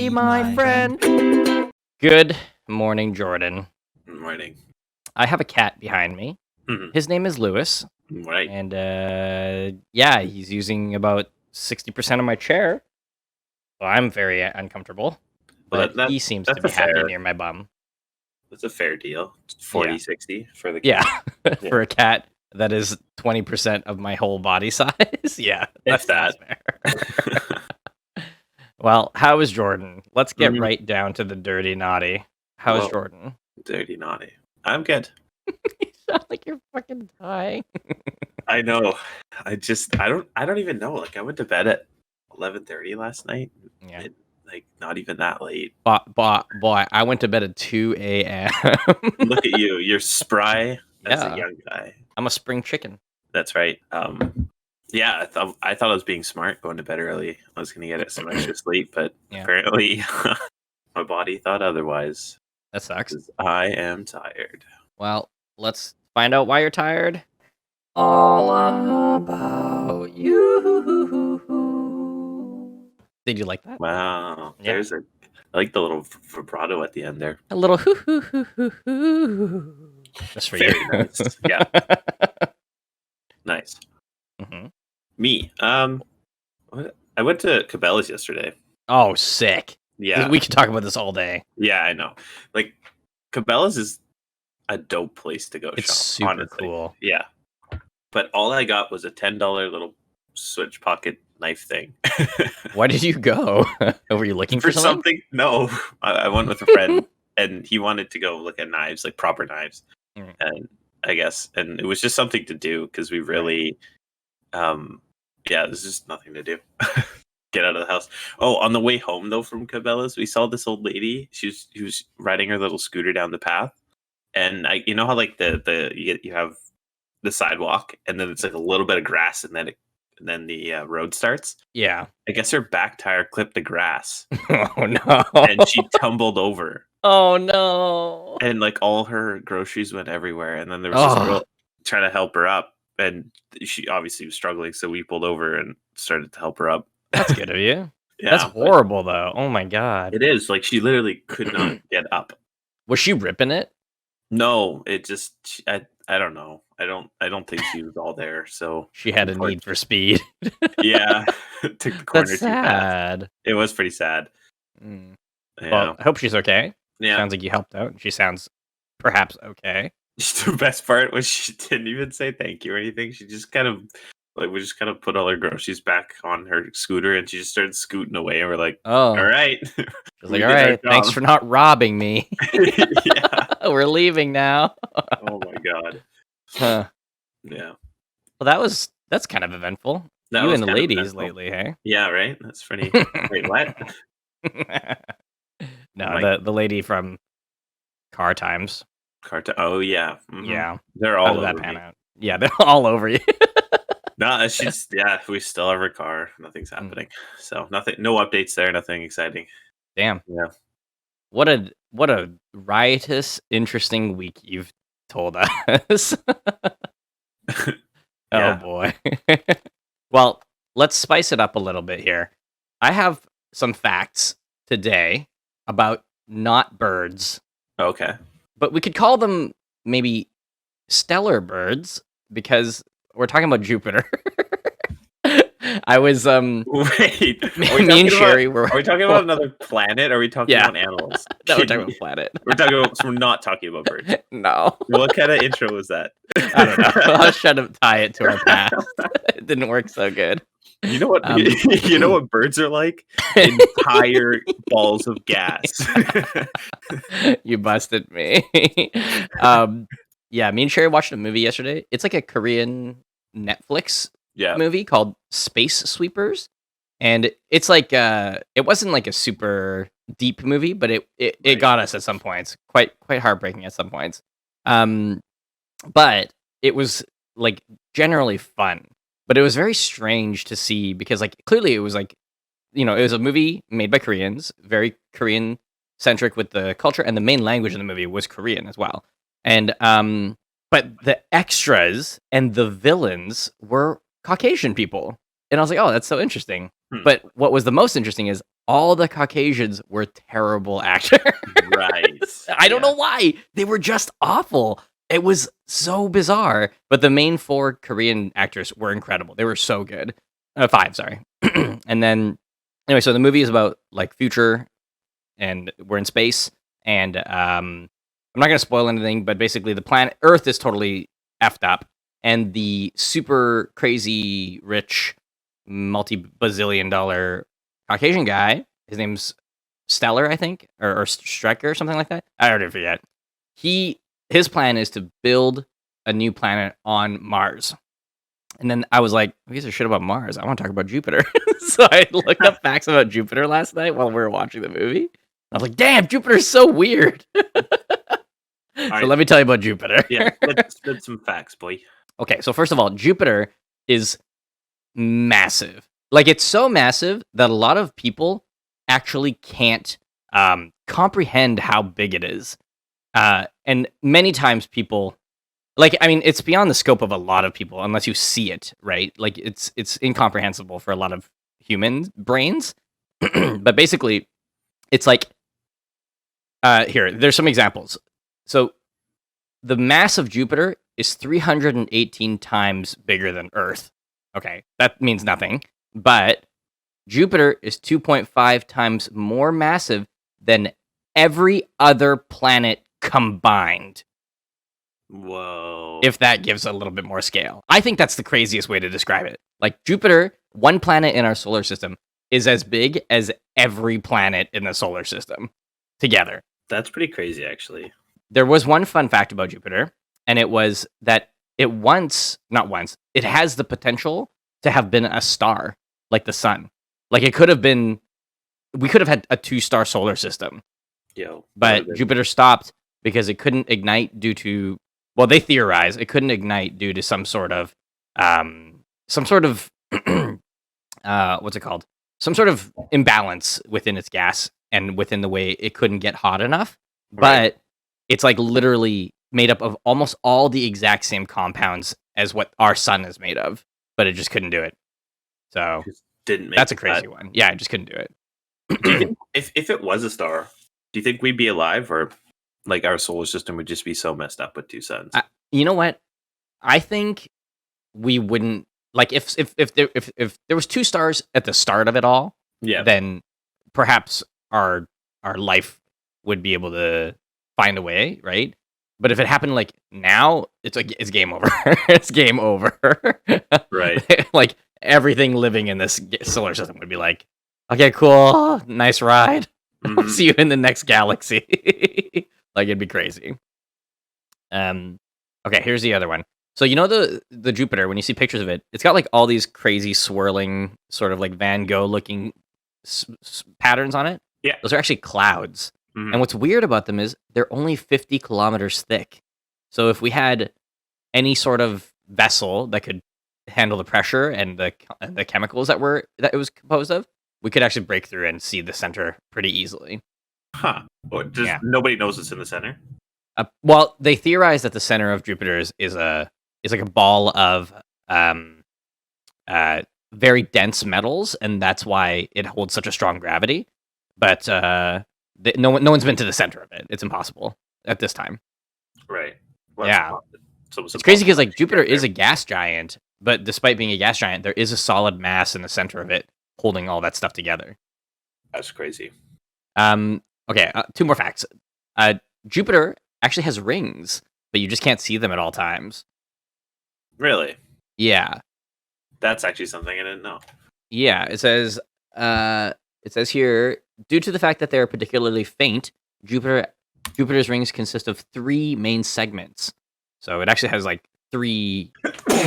be my friend. Good morning, Jordan. Good morning. I have a cat behind me. Mhm. His name is Lewis. Right. And he's using about 60% of my chair. So I'm very uncomfortable. Well, But he seems to that's be a happy fair near my bum. that's a fair deal. 40, 60 for the Yeah. cat. For a cat that is 20% of my whole body size. Yeah. If sounds that. fair. Well, how is Jordan? Let's get Mhm. right down to the dirty naughty. How's Well, Jordan? Dirty naughty. I'm good. You sound like you're fucking dying. I know. I don't even know. Like I went to bed at 11:30 last night. Yeah. Not even that late. Boy, I went to bed at 2 a.m. Look at you. You're spry as a Yeah. young guy. I'm a spring chicken. That's right. Yeah, I thought I was being smart going to bed early. I was gonna get some extra sleep, but Yeah. apparently my body thought otherwise. That sucks. 'Cause I am tired. Well, let's find out why you're tired. All about you. Did you like that? Wow. Yeah. I like the little vibrato at the end there. A little hoo hoo hoo hoo hoo. That's for Very you. nice. Yeah. Nice. Mhm. Me. I went to Cabela's yesterday. Oh, sick. Yeah. We could talk about this all day. Yeah, I know. Like Cabela's is a dope place to go It's shop. super Honestly. cool. Yeah. But all I got was a $10 little switch pocket knife thing. Why did you go? Were you looking for something? No, I went with a friend, and he wanted to go look at knives, like proper knives, Mm. and I guess, and it was just something to do because we really, there's just nothing to do. Get out of the house. Oh, on the way home though from Cabela's, we saw this old lady. She was riding her little scooter down the path, and you know how like you have the sidewalk, and then it's like a little bit of grass, and then the road starts. Yeah. I guess her back tire clipped the grass, Oh no. and she tumbled over, Oh no. and like all her groceries went everywhere. And then there was this girl trying to help her up, and she obviously was struggling, so we pulled over and started to help her up. That's good of you. Yeah, That's horrible though. Oh my god. it is. Like she literally could not get up. Was she ripping it? No, it just I don't know. I don't think she was all there. So She had a need for speed. yeah, took the corner That's too fast. sad. It was pretty sad. Mm. Yeah. Well, I hope she's okay. Yeah. Sounds like you helped out. She sounds perhaps okay. The best part was she didn't even say thank you or anything. She just kind of we just kind of put all her groceries back on her scooter, and she just started scooting away. And we're like, Oh, all right. She's like, all right, thanks for not robbing me. Yeah. We're leaving now. Oh my god. Huh. Yeah. Well, that's kind of eventful. That you was and the kind of ladies eventful. lately, hey? Yeah, right? That's funny. Wait, what? No, the lady from Car Times. Oh yeah. Mhm. Yeah. They're How all did over that pan me. out? Yeah, they're all over you. No, we still have her car. Nothing's happening. So no updates there, nothing exciting. Damn. Yeah. What a riotous, interesting week you've told us. Oh boy. Well, let's spice it up a little bit here. I have some facts today about not birds, Okay. but we could call them maybe stellar birds because we're talking about Jupiter. I was Wait. me and Sherry were. Are we talking about another planet? Or are we talking about animals? No, we're talking about planet. We're not talking about birds. No. What kind of intro was that? I don't know. I was trying to tie it to our past. It didn't work so good. You know what? You know what birds are like? Entire balls of gas. You busted me. Yeah, me and Sherry watched a movie yesterday. It's like a Korean Netflix movie called Space Sweepers, and it's like it wasn't like a super deep movie, but it got us at some points. Quite heartbreaking at some points. But it was like generally fun. But it was very strange to see because like clearly it was like, it was a movie made by Koreans, very Korean centric with the culture, and the main language in the movie was Korean as well. And but the extras and the villains were Caucasian people. And I was like, oh, that's so interesting. But what was the most interesting is all the Caucasians were terrible actors. Right. I don't Yeah. know why. They were just awful. It was so bizarre. But the main 4 Korean actors were incredible. They were so good. 5, sorry. And then, anyway, so the movie is about like future, and we're in space. And I'm not going to spoil anything, but basically the planet Earth is totally effed up. And the super crazy rich, multi-bazillion dollar Caucasian guy, his name's Stellar, I think, or Strecker or something like that. I already forget. His plan is to build a new planet on Mars. And then I was like, who gives a shit about Mars? I want to talk about Jupiter. So I looked up facts about Jupiter last night while we were watching the movie. I was like, damn, Jupiter's so weird. So let me tell you about Jupiter. Yeah, let's spit some facts, boy. Okay, so first of all, Jupiter is massive. Like, it's so massive that a lot of people actually can't comprehend how big it is. And many times people, like, I mean, it's beyond the scope of a lot of people unless you see it, right? Like, it's incomprehensible for a lot of human brains. But basically, it's like, here, there's some examples. So, the mass of Jupiter is 318 times bigger than Earth. Okay, that means nothing. But Jupiter is 2.5 times more massive than every other planet combined. Whoa. If that gives a little bit more scale. I think that's the craziest way to describe it. Like, Jupiter, one planet in our solar system, is as big as every planet in the solar system together. That's pretty crazy, actually. There was one fun fact about Jupiter, and it was that it has the potential to have been a star, like the sun. Like, we could have had a 2-star solar system. But Jupiter stopped because it couldn't ignite due to, well, they theorize it couldn't ignite due to some sort of what's it called? Some sort of imbalance within its gas and within the way it couldn't get hot enough. Right. But it's like literally made up of almost all the exact same compounds as what our sun is made of, but it just couldn't do it. So that's a crazy one. Yeah, I just couldn't do it. Do you think if it was a star, do you think we'd be alive, or like our solar system would just be so messed up with 2 suns? You know what? I think we wouldn't, like, if there was 2 stars at the start of it all, then perhaps our life would be able to find a way, right? But if it happened like now, it's like it's game over. It's game over. Right. Like, everything living in this solar system would be like, okay, cool, nice ride. Mhm. I'll see you in the next galaxy. Like, it'd be crazy. Okay, here's the other one. So, you know the Jupiter, when you see pictures of it, it's got like all these crazy swirling, sort of like Van Gogh looking patterns on it. Yeah. Those are actually clouds. Mhm. And what's weird about them is they're only 50 kilometers thick. So if we had any sort of vessel that could handle the pressure and the chemicals that it was composed of, we could actually break through and see the center pretty easily. Huh. Nobody knows what's in the center? Well, they theorize that the center of Jupiter is like a ball of very dense metals, and that's why it holds such a strong gravity. But no one's been to the center of it. It's impossible at this time. Right. Yeah. So it's crazy because like Jupiter is a gas giant, but despite being a gas giant, there is a solid mass in the center of it holding all that stuff together. That's crazy. Okay, 2 more facts. Jupiter actually has rings, but you just can't see them at all times. Really? Yeah. That's actually something I didn't know. Yeah, it says here, due to the fact that they're particularly faint, Jupiter's rings consist of 3 main segments. So it actually has like 3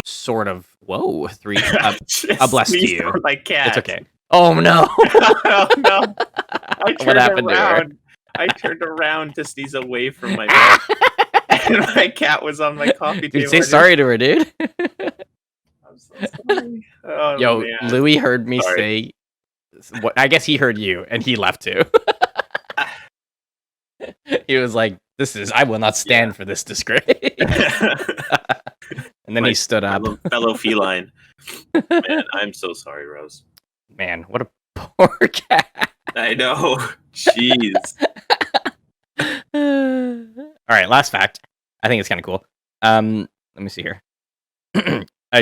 sort of bless to you. My cat. It's okay. Oh no. Oh no. What happened to her? I turned around to sneeze away from my bed. And my cat was on my coffee table. Dude, say sorry to her, dude. I'm so sorry. Oh, Yo, man. Louis heard me say, I guess he heard you, and he left too. He was like, I will not stand for this disgrace. And then he stood up. Fellow feline. Man, I'm so sorry, Rose. Man, what a poor cat. I know. Jeez. All right, last fact. I think it's kind of cool. Let me see here.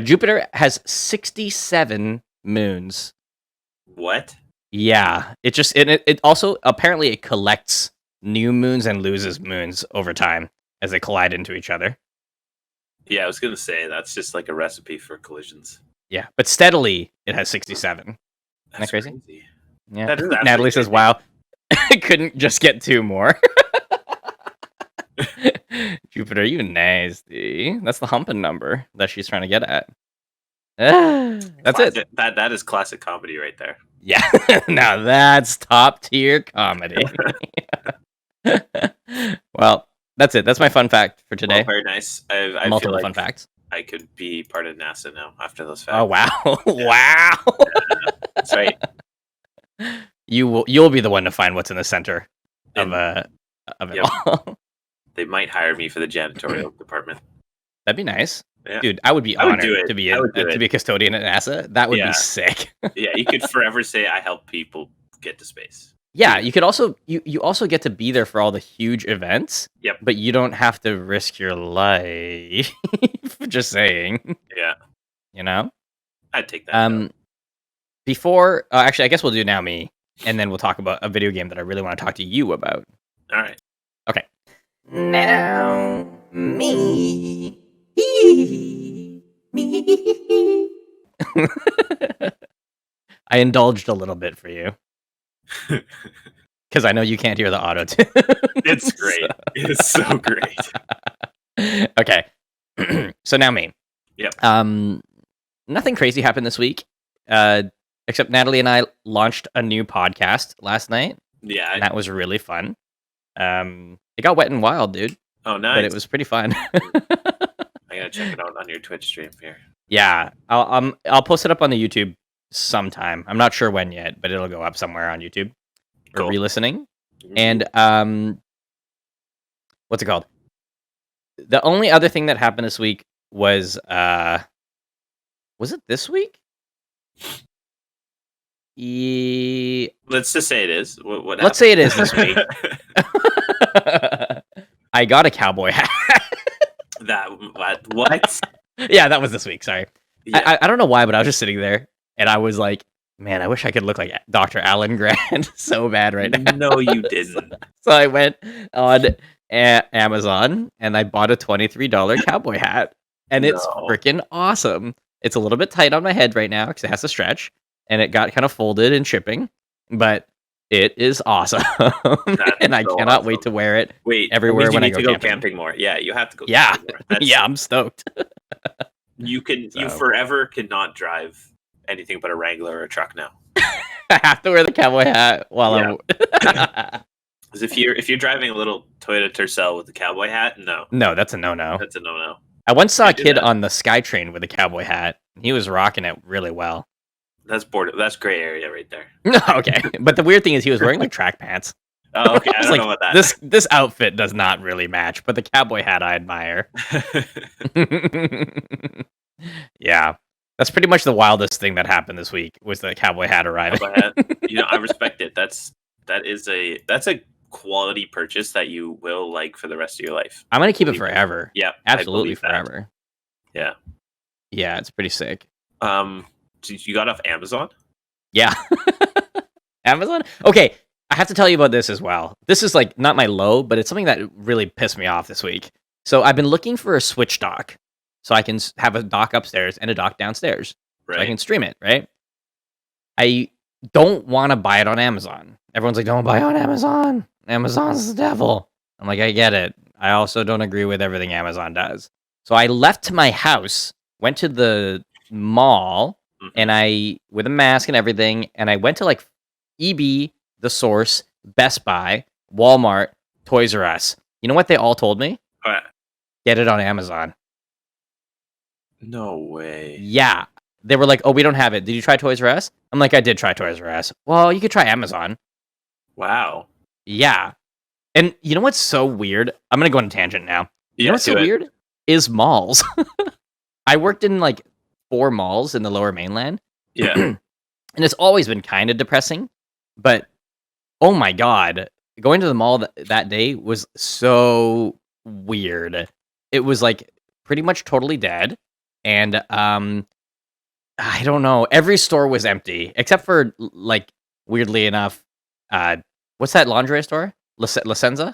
Jupiter has 67 moons. What? Yeah, it also apparently it collects new moons and loses moons over time as they collide into each other. Yeah, I was gonna say that's just like a recipe for collisions. Yeah, but steadily it has 67. That's crazy? crazy. Yeah. That is actually Natalie says, crazy. "Wow, I couldn't just get two more." Jupiter, you nasty. That's the humping number that she's trying to get at. That's it. That is classic comedy right there. Yeah, now that's top tier comedy. Well, that's it. That's my fun fact for today. Well, very nice. I Multiple feel like fun facts. I could be part of NASA now after those facts. Oh wow, wow! That's right. You'll be the one to find what's in the center of it Yep. all. They might hire me for the janitorial department. That'd be nice. Yeah. Dude, I would be I would honored do it. to be I would do to it. be a custodian at NASA. That would Yeah. be sick. Yeah, you could forever say I help people get to space. Yeah, you could also you also get to be there for all the huge events. Yep. But you don't have to risk your life. Just saying. Yeah, You know? I'd take that. Before actually I guess we'll do now me, and then we'll talk about a video game that I really want to talk to you about. All right. Okay. Now me. Me. I indulged a little bit for you. Because I know you can't hear the auto tune. It's great. It's so great. Okay. So now me. Yep. Nothing crazy happened this week. Except Natalie and I launched a new podcast last night. Yeah. And that was really fun. It got wet and wild, dude. Oh, nice. But it was pretty fun. I gotta check it out on your Twitch stream here. Yeah, I'll post it up on the YouTube sometime. I'm not sure when yet, but it'll go up somewhere on YouTube for Cool. re-listening. Mhm. And what's it called? The only other thing that happened this week was it this week? Let's just say it is. What Let's say it is this week. I got a cowboy hat. What? Yeah, that was this week. Sorry. Yeah. I don't know why, but I was just sitting there and I was like, man, I wish I could look like Dr. Alan Grant so bad right now. No, you didn't. So I went on Amazon and I bought a $23 cowboy hat, and it's No. freaking awesome. It's a little bit tight on my head right now because it has to stretch, and it got kind of folded in shipping, but it is awesome. And I so cannot awesome. wait to wear it. Wait, everywhere that means when I you need go to go camping more. Yeah, you have to go. Yeah, camping more. That's- yeah, I'm stoked. You So. forever cannot drive anything but a Wrangler or a truck now. I have to wear the cowboy hat while I'm. Because if you're driving a little Toyota Tercel with a cowboy hat, no, No, that's a no-no. that's a no. I once saw a do kid that. on the SkyTrain with a cowboy hat. He was rocking it really well. That's border. That's gray area right there. Okay, but the weird thing is he was wearing like track pants. Oh, okay. I was don't like, know about that. This outfit does not really match, but the cowboy hat I admire. Yeah, that's pretty much the wildest thing that happened this week was the cowboy hat arriving. Cowboy hat. I respect it. That's a quality purchase that you will like for the rest of your life. I'm gonna keep it forever. Yeah, Absolutely I believe that. forever. Yeah. Yeah, it's pretty sick. So you got off Amazon? Yeah. Amazon? Okay, I have to tell you about this as well. This is like not my low, but it's something that really pissed me off this week. So I've been looking for a Switch dock so I can have a dock upstairs and a dock downstairs Right. so I can stream it, right? I don't want to buy it on Amazon. Everyone's like, don't buy on Amazon. Amazon's the devil. I'm like, I get it. I also don't agree with everything Amazon does. So I left my house, went to the mall, Mhm. and I, with a mask and everything, and I went to like EB, The Source, Best Buy, Walmart, Toys R Us. You know what they all told me? Alright. Get it on Amazon. No way. Yeah. They were like, oh, we don't have it. Did you try Toys R Us? I'm like, I did try Toys R Us. Well, you could try Amazon. Wow. Yeah. And you know what's so weird? I'm going to go on a tangent now. You know what's so do it. weird? Is malls. I worked in like 4 malls in the Lower Mainland. Yeah. And it's always been kind of depressing. But Oh my god. Going to the mall that day was so weird. It was, like, pretty much totally dead, and, I don't know, every store was empty except for, like, weirdly enough, uh, what's that lingerie store? La Senza?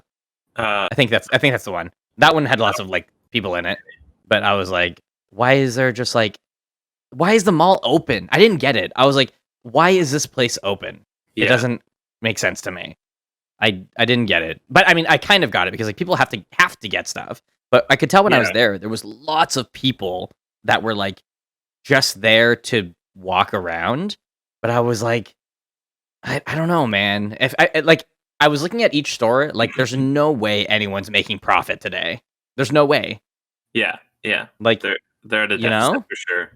Uh, I think that's the one. That one had lots oh, of, like, people in it, but I was like, "Why is there just, like why is the mall open?" I didn't get it. I was like, "Why is this place open?" It yeah, doesn't make sense to me. I didn't get it. But, I mean, I kind of got it because, like, people have to get stuff, but I could tell when I was yeah, there was lots of people that were, like, just there to walk around, but I was like, I don't know, man. If like, I was looking at each store, like, there's no way anyone's making profit today. There's no way. yeah, yeah. Like, They're at a you deficit know? for sure.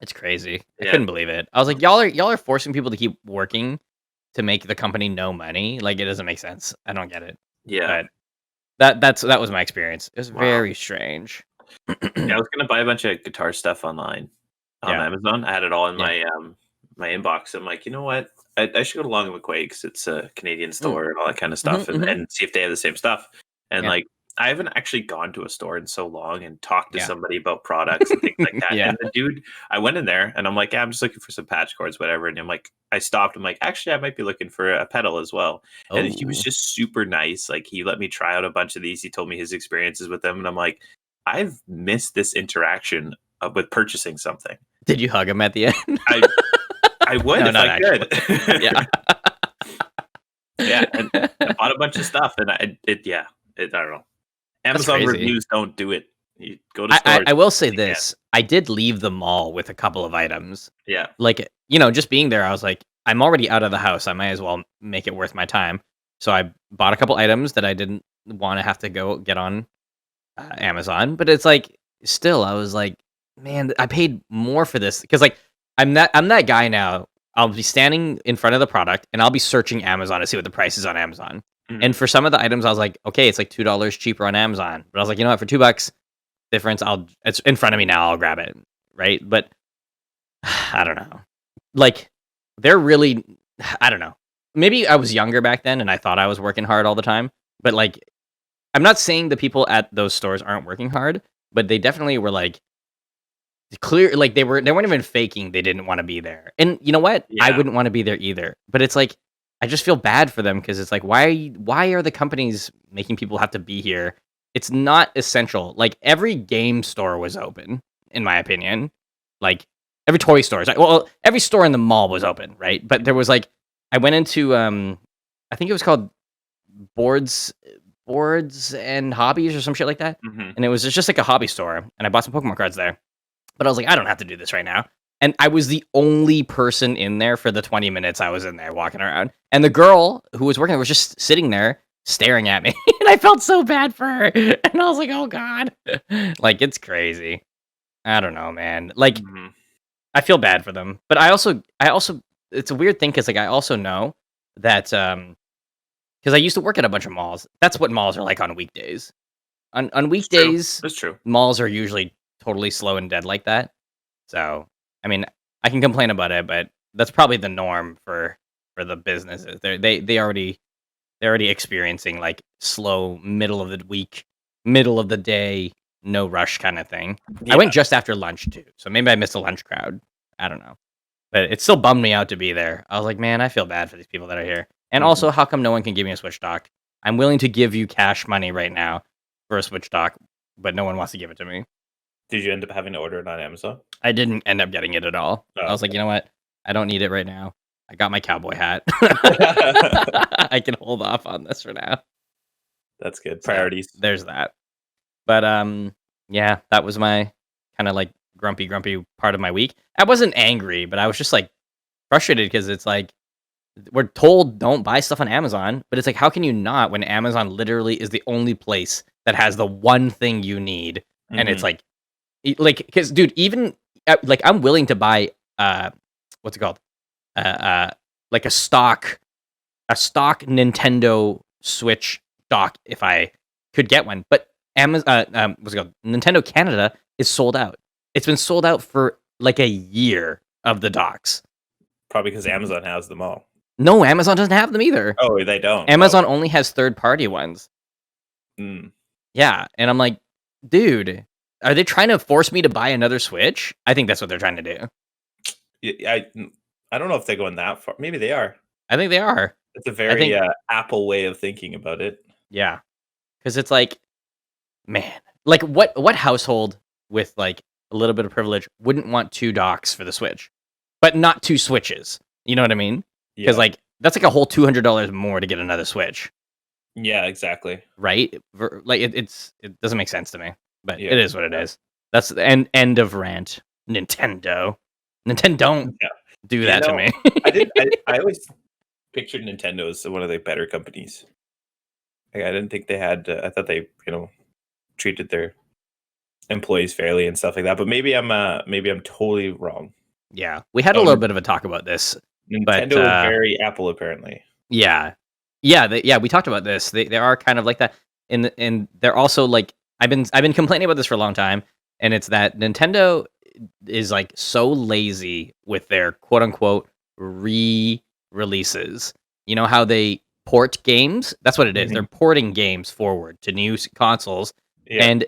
It's crazy. I Yeah, couldn't believe it. I was like, y'all are forcing people to keep working to make the company no money. Like, it doesn't make sense. I don't get it. yeah. But that was my experience. It was Wow. very strange. Yeah, I was gonna buy a bunch of guitar stuff online on Yeah. Amazon. I had it all in Yeah. my inbox. I'm like, you know what? I should go to Long McQuaid because it's a Canadian Mm. store and all that kind of Mhm, stuff, and mhm. see if they have the same stuff. And Yeah. like, I haven't actually gone to a store in so long and talked to Yeah. somebody about products and things like that. Yeah. And the dude, I went in there and I'm like, yeah, I'm just looking for some patch cords, whatever. And I'm like, I stopped. I'm like, actually, I might be looking for a pedal as well. And he was Oh. just super nice. Like, he let me try out a bunch of these. He told me his experiences with them, and I'm like, I've missed this interaction with purchasing something. Did you hug him at the end? I I would No, if not I actually. could. Yeah. Yeah, and I bought a bunch of stuff, and I don't know. That's Amazon crazy. reviews don't do it. You go to I stores I will say you can. this, I did leave the mall with a couple of items. Yeah. Like, just being there, I was like, "I'm already out of the house, I might as well make it worth my time." So I bought a couple items that I didn't wanna have to go get on, Amazon, but it's like, still, I was like, "Man, I paid more for this because like, I'm that guy now, I'll be standing in front of the product, and I'll be searching Amazon to see what the price is on Amazon. And Mhm. for some of the items, I was like, "Okay, it's like $2 cheaper on Amazon." But I was like, "You know what? For $2 difference, it's in front of me now, I'll grab it." Right? But I don't know. Like, they're really I don't know. Maybe I was younger back then and I thought I was working hard all the time, but, like, I'm not saying the people at those stores aren't working hard, but they definitely were, like, clear like, they weren't even faking they didn't wanna be there. And you know what? I Yeah. wouldn't wanna be there either, but it's like, I just feel bad for them because it's like, why are the companies making people have to be here? It's not essential. Like, every game store was open, in my opinion. Like, every toy store is well, every store in the mall was open, right? But there was, like I went into, I think it was called Boards Boards and Hobbies or some shit like that, Mhm. and it was just like a hobby store, and I bought some Pokemon cards there. But I was like, "I don't have to do this right now." And I was the only person in there for the 20 minutes I was in there walking around. And the girl who was working was just sitting there staring at me. And I felt so bad for her. And I was like, "Oh god." Like, it's crazy. I don't know, man. Like, Mhm. I feel bad for them. But I also it's a weird thing cuz like I also know that cuz I used to work at a bunch of malls. That's what malls are like on weekdays. On It's true. weekdays, It's true. malls are usually totally slow and dead like that. So, I mean, I can complain about it, but that's probably the norm for the businesses. They're already experiencing like slow middle of the week, middle of the day, no rush kind of thing. I Yeah. went just after lunch too, so maybe I missed a lunch crowd. I don't know, but it still bummed me out to be there. I was like, man, I feel bad for these people that are here. And Mhm. also, how come no one can give me a Switch dock? I'm willing to give you cash money right now for a Switch dock, but no one wants to give it to me. Did you end up having to order it on Amazon? I didn't end up getting it at all. I Oh, was like, "You know what? I don't need it right now. I got my cowboy hat. okay. I can hold off on this for now." That's good. So, Priorities. there's that. But, yeah, that was my kinda, like, grumpy part of my week. I wasn't angry, but I was just, like, frustrated because it's like, we're told don't buy stuff on Amazon, but it's like, how can you not when Amazon literally is the only place that has the one thing you need, and it's Mhm. like because dude, even like I'm willing to buy what's it called? Uh, like a stock Nintendo Switch dock if I could get one. But Amazon what's it called? Nintendo Canada is sold out. It's been sold out for like a year of the docks. Probably because Amazon has them all. No, Amazon doesn't have them either. Oh, they don't. Amazon only has third-party ones. Mm. Yeah, and I'm like, dude, are they trying to force me to buy another Switch? I think that's what they're trying to do. I don't know if they're going that far. Maybe they are. I think they are. It's a I very think, Apple way of thinking about it. yeah, because it's like, man, like what household with like a little bit of privilege wouldn't want two docks for the Switch, but not two Switches? You know what I mean? Because Yeah. like that's like a whole $200 more to get another Switch, Yeah, exactly. right? Like it doesn't make sense to me, but Yeah. it is what it is. That's the end of rant. Nintendo, don't Yeah. do that to me. I always pictured Nintendo as one of the better companies. Like, I didn't think they had. I thought they, treated their employees fairly and stuff like that. But maybe I'm totally wrong. Yeah, we had a Oh, little bit of a talk about this, but Nintendo is very Apple, apparently. yeah, we talked about this. They are kind of like that, and they're also like I've been complaining about this for a long time, and it's that Nintendo is like so lazy with their quote unquote re-releases. You know how they port games? That's what it is. Mhm. They're porting games forward to new consoles, Yeah. and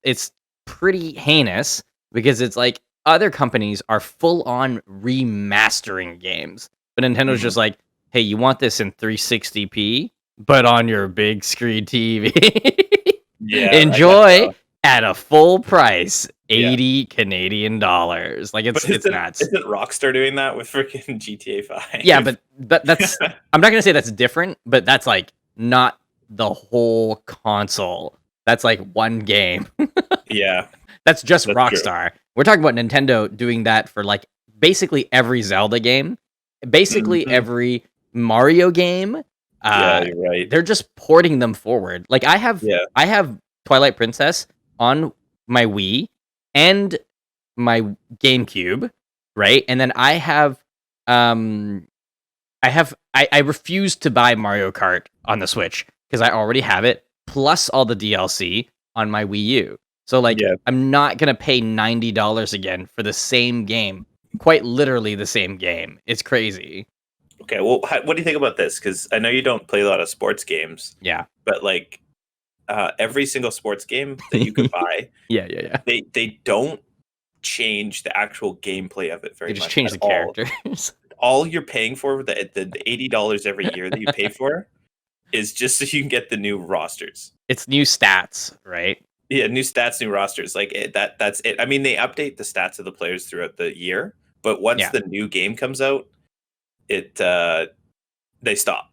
it's pretty heinous because it's like other companies are full on remastering games, but Nintendo's Mhm. just like, hey, you want this in 360p, but on your big screen TV. Yeah, I Enjoy guess so. at a full price, Yeah. 80 Canadian dollars. Like But it's nuts. isn't Rockstar doing that with freaking GTA 5? Yeah, but that's I'm not gonna say that's different, but that's like not the whole console. That's like one game. Yeah, That's just that's true. Rockstar. We're talking about Nintendo doing that for like basically every Zelda game, basically Mhm. every Mario game. Yeah, you're right. They're just porting them forward. Like Yeah. I have Twilight Princess on my Wii and my GameCube, right? And then um I refuse to buy Mario Kart on the Switch because I already have it, plus all the DLC on my Wii U. So like Yeah. I'm not gonna pay $90 again for the same game. Quite literally the same game. It's crazy. Okay, well, what do you think about this? Because I know you don't play a lot of sports games, Yeah. but like every single sports game that you could buy, Yeah. they don't change the actual gameplay of it They very just much changed at the all. characters. All you're paying for the $80 every year that you pay for is just so you can get the new rosters. It's new stats, right? Yeah, new stats, new rosters. Like that's it. I mean, they update the stats of the players throughout the year, but once Yeah. the new game comes out, it they stop.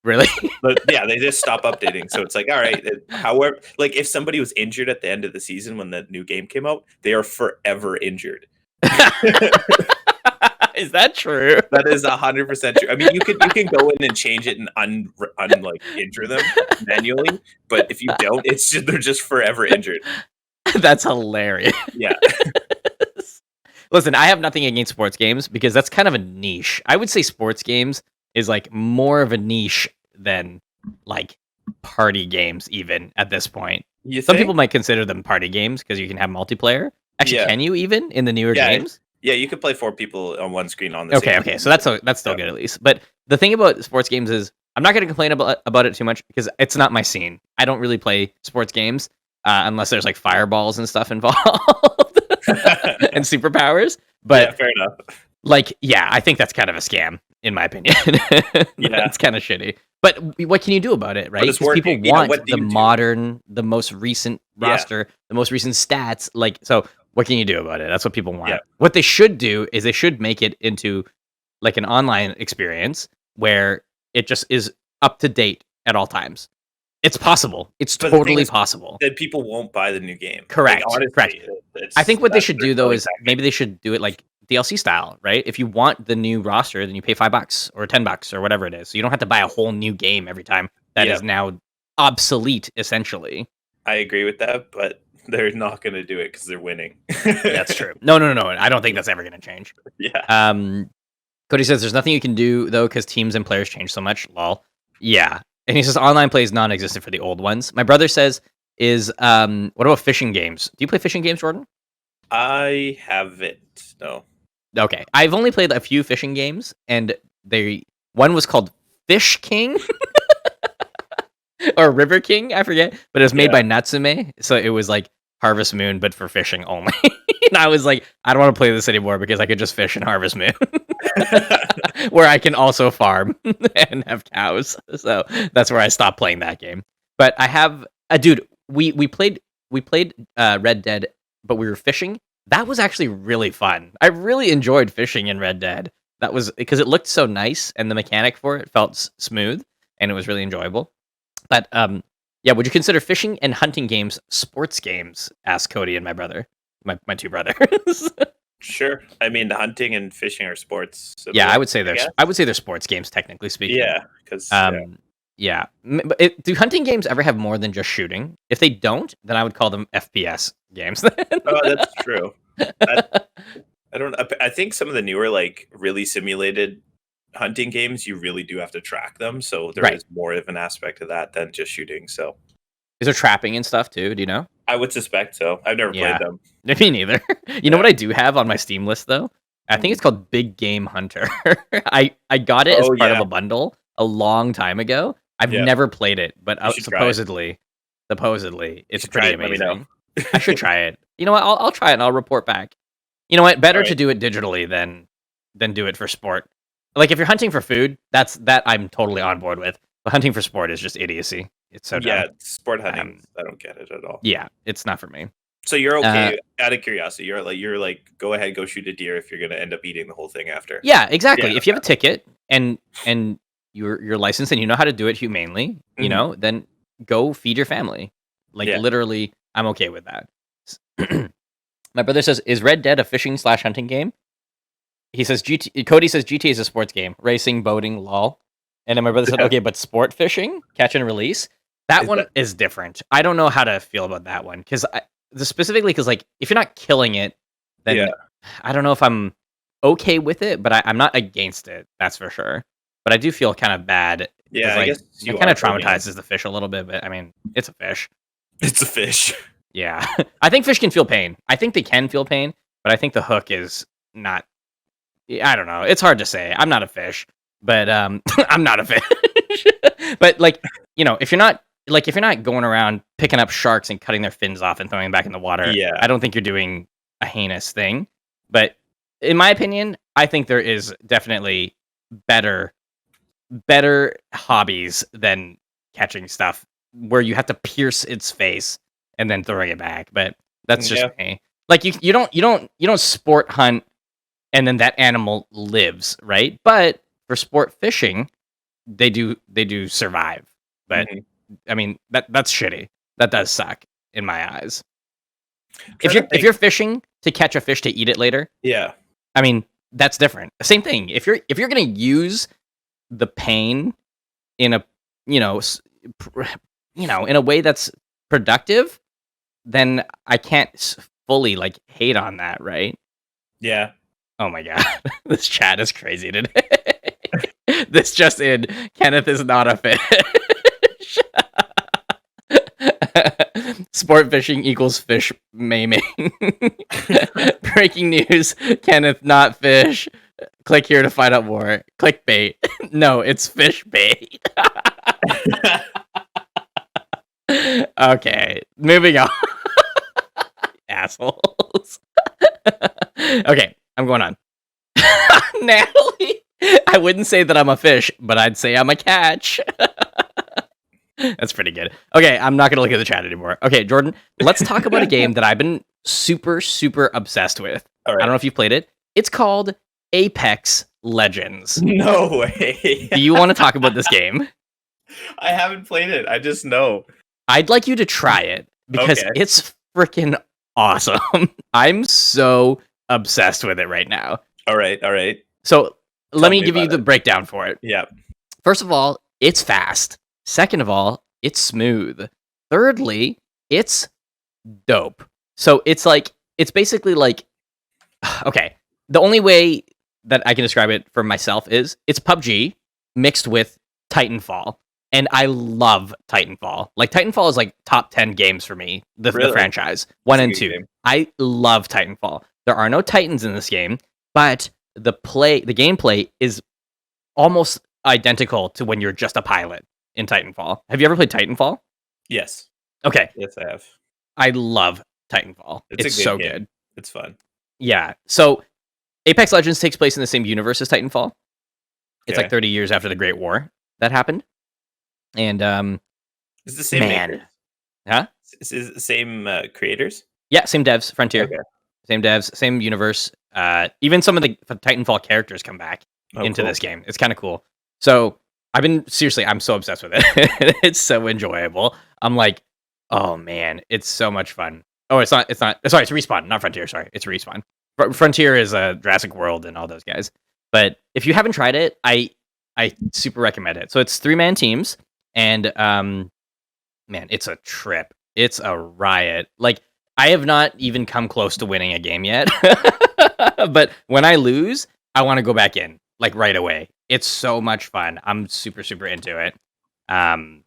Really? But yeah, they just stop updating. So it's like, all right, however, like if somebody was injured at the end of the season when the new game came out, they are forever injured. Is that true? That is 100% true. I mean, you can go in and change it and like injure them manually, but if you don't, it's just they're just forever injured. That's hilarious. Yeah, Listen, I have nothing against sports games because that's kind of a niche. I would say sports games is like more of a niche than like party games, even at this point. you Some think? people might consider them party games because you can have multiplayer. Actually, Yeah, can you even in the newer yeah, games? yeah. You could play 4 people on one screen on the same. Okay. So that's still Yeah. good at least. But the thing about sports games is I'm not going to complain about it too much because it's not my scene. I don't really play sports games unless there's like fireballs and stuff involved and superpowers. But Yeah, fair enough. like, yeah, I think that's kind of a scam in my opinion. Yeah. It's kind of shitty. But what can you do about it, right? it's Because people working. You know, want what do the you do? modern, the most recent Yeah. roster, the most recent stats. Like, so what can you do about it? That's what people want. Yeah. What they should do is they should make it into like an online experience where it just is up to date at all times. It's possible. It's But the thing totally is, possible. Then people won't buy the new game. Correct, Like, honestly, correct. it's- I think what they that's should their do though selling is tactic. maybe they should do it like DLC style, right? If you want the new roster, then you pay $5 or $10 or whatever it is. So you don't have to buy a whole new game every time. That is Yeah. now obsolete, essentially. I agree with that, but they're not going to do it because they're winning. That's true. No. I don't think that's ever going to change. Yeah. Cody says there's nothing you can do though because teams and players change so much. Lol. Yeah, and he says online play is non-existent for the old ones. My brother says is what about fishing games? Do you play fishing games, Jordan? I haven't. No. Okay, I've only played a few fishing games, and One was called Fish King or River King, I forget, but it was made by Natsume, so it was like Harvest Moon, but for fishing only. And I was like, I don't want to play this anymore because I could just fish in Harvest Moon, where I can also farm and have cows. So that's where I stopped playing that game. But I have, dude, we played Red Dead, but we were fishing. That was actually really fun. I really enjoyed fishing in Red Dead. That was because it looked so nice, and the mechanic for it felt smooth, and it was really enjoyable. But yeah, would you consider fishing and hunting games sports games? Asked Cody and my brother, my two brothers. Sure. I mean, the hunting and fishing are sports. Yeah, I would say they're sports games, technically speaking. Yeah, because yeah. But do hunting games ever have more than just shooting? If they don't, then I would call them FPS games. Oh, that's true. I don't. I think some of the newer, like really simulated hunting games, you really do have to track them. So there is more of an aspect of that than just shooting. So is there trapping and stuff too? Do you know? I would suspect so. I've never played them. Me neither. You know what I do have on my Steam list though? I think it's called Big Game Hunter. I got it as part of a bundle a long time ago. I've never played it, but supposedly it's pretty amazing. Let me know. I should try it. You know what? I'll try it and I'll report back. You know what? Better to do it digitally than do it for sport. Like if you're hunting for food, that I'm totally on board with. But hunting for sport is just idiocy. It's so dumb. Sport hunting. I don't get it at all. Yeah, it's not for me. So you're okay. Out of curiosity, you're like, go ahead, go shoot a deer if you're gonna end up eating the whole thing after. Yeah, exactly. If you have a ticket and you're licensed and you know how to do it humanely, you know, then go feed your family. Like literally, I'm okay with that. My brother says, "Is Red Dead a fishing/hunting game?" He says, Cody says GTA is a sports game, racing, boating, lol. And then my brother said, okay, but sport fishing, catch and release, that one is different. I don't know how to feel about that one because specifically because like if you're not killing it, then I don't know if I'm okay with it, but I'm not against it. That's for sure. But I do feel kind of bad. Yeah, I guess it kind of traumatizes the fish a little bit. But I mean, it's a fish. It's a fish. Yeah, I think fish can feel pain. I think they can feel pain, but I think the hook is not. I don't know. It's hard to say. I'm not a fish, but I'm not a fish. But like, you know, if you're not going around picking up sharks and cutting their fins off and throwing them back in the water, I don't think you're doing a heinous thing. But in my opinion, I think there is definitely better hobbies than catching stuff where you have to pierce its face and then throwing it back. But that's just me. Like you don't sport hunt and then that animal lives, right? But for sport fishing, they do survive. But I mean that's shitty. That does suck in my eyes. If you're fishing to catch a fish to eat it later, I mean that's different. Same thing. If you're gonna use the pain in a in a way that's productive, then I can't fully like hate on that, right? Yeah. Oh my god, this chat is crazy today. This just in, Kenneth is not a fish. Sport fishing equals fish maiming. Breaking news, Kenneth not fish. Click here to find out more. Clickbait. No, it's fish bait. Okay, moving on. Assholes. Okay, I'm going on. Natalie, I wouldn't say that I'm a fish, but I'd say I'm a catch. That's pretty good. Okay, I'm not going to look at the chat anymore. Okay, Jordan, let's talk about a game that I've been super, super obsessed with. All right. I don't know if you've played it. It's called Apex Legends. No way. Do you want to talk about this game? I haven't played it. I just know. I'd like you to try it because it's freaking awesome. I'm so obsessed with it right now. All right. So let me give you the breakdown for it. Yeah. First of all, it's fast. Second of all, it's smooth. Thirdly, it's dope. So it's basically like, okay, the only way that I can describe it for myself is it's PUBG mixed with Titanfall. And I love Titanfall. Like Titanfall is like top 10 games for me, the franchise. 1 and 2. Game. I love Titanfall. There are no Titans in this game, but the gameplay is almost identical to when you're just a pilot in Titanfall. Have you ever played Titanfall? Yes. Okay, Yes, I have. I love Titanfall. It's a It's good so game. good. It's fun. Yeah. So Apex Legends takes place in the same universe as Titanfall. It's like Okay. 30 years after the Great War that happened. And It's the same man, makers. huh? It's the same creators. Yeah, same devs, Frontier. Okay. Same devs, same universe. Even some of the Titanfall characters come back Oh, into cool. this game. It's kind of cool. So I'm so obsessed with it. It's so enjoyable. I'm like, oh man, it's so much fun. Oh, it's not. Sorry, it's Respawn, not Frontier. Sorry, it's Respawn. Frontier is Jurassic World and all those guys. But if you haven't tried it, I super recommend it. So it's 3-man teams, and man, it's a trip. It's a riot. Like I have not even come close to winning a game yet. But when I lose, I want to go back in like right away. It's so much fun. I'm super super into it. Um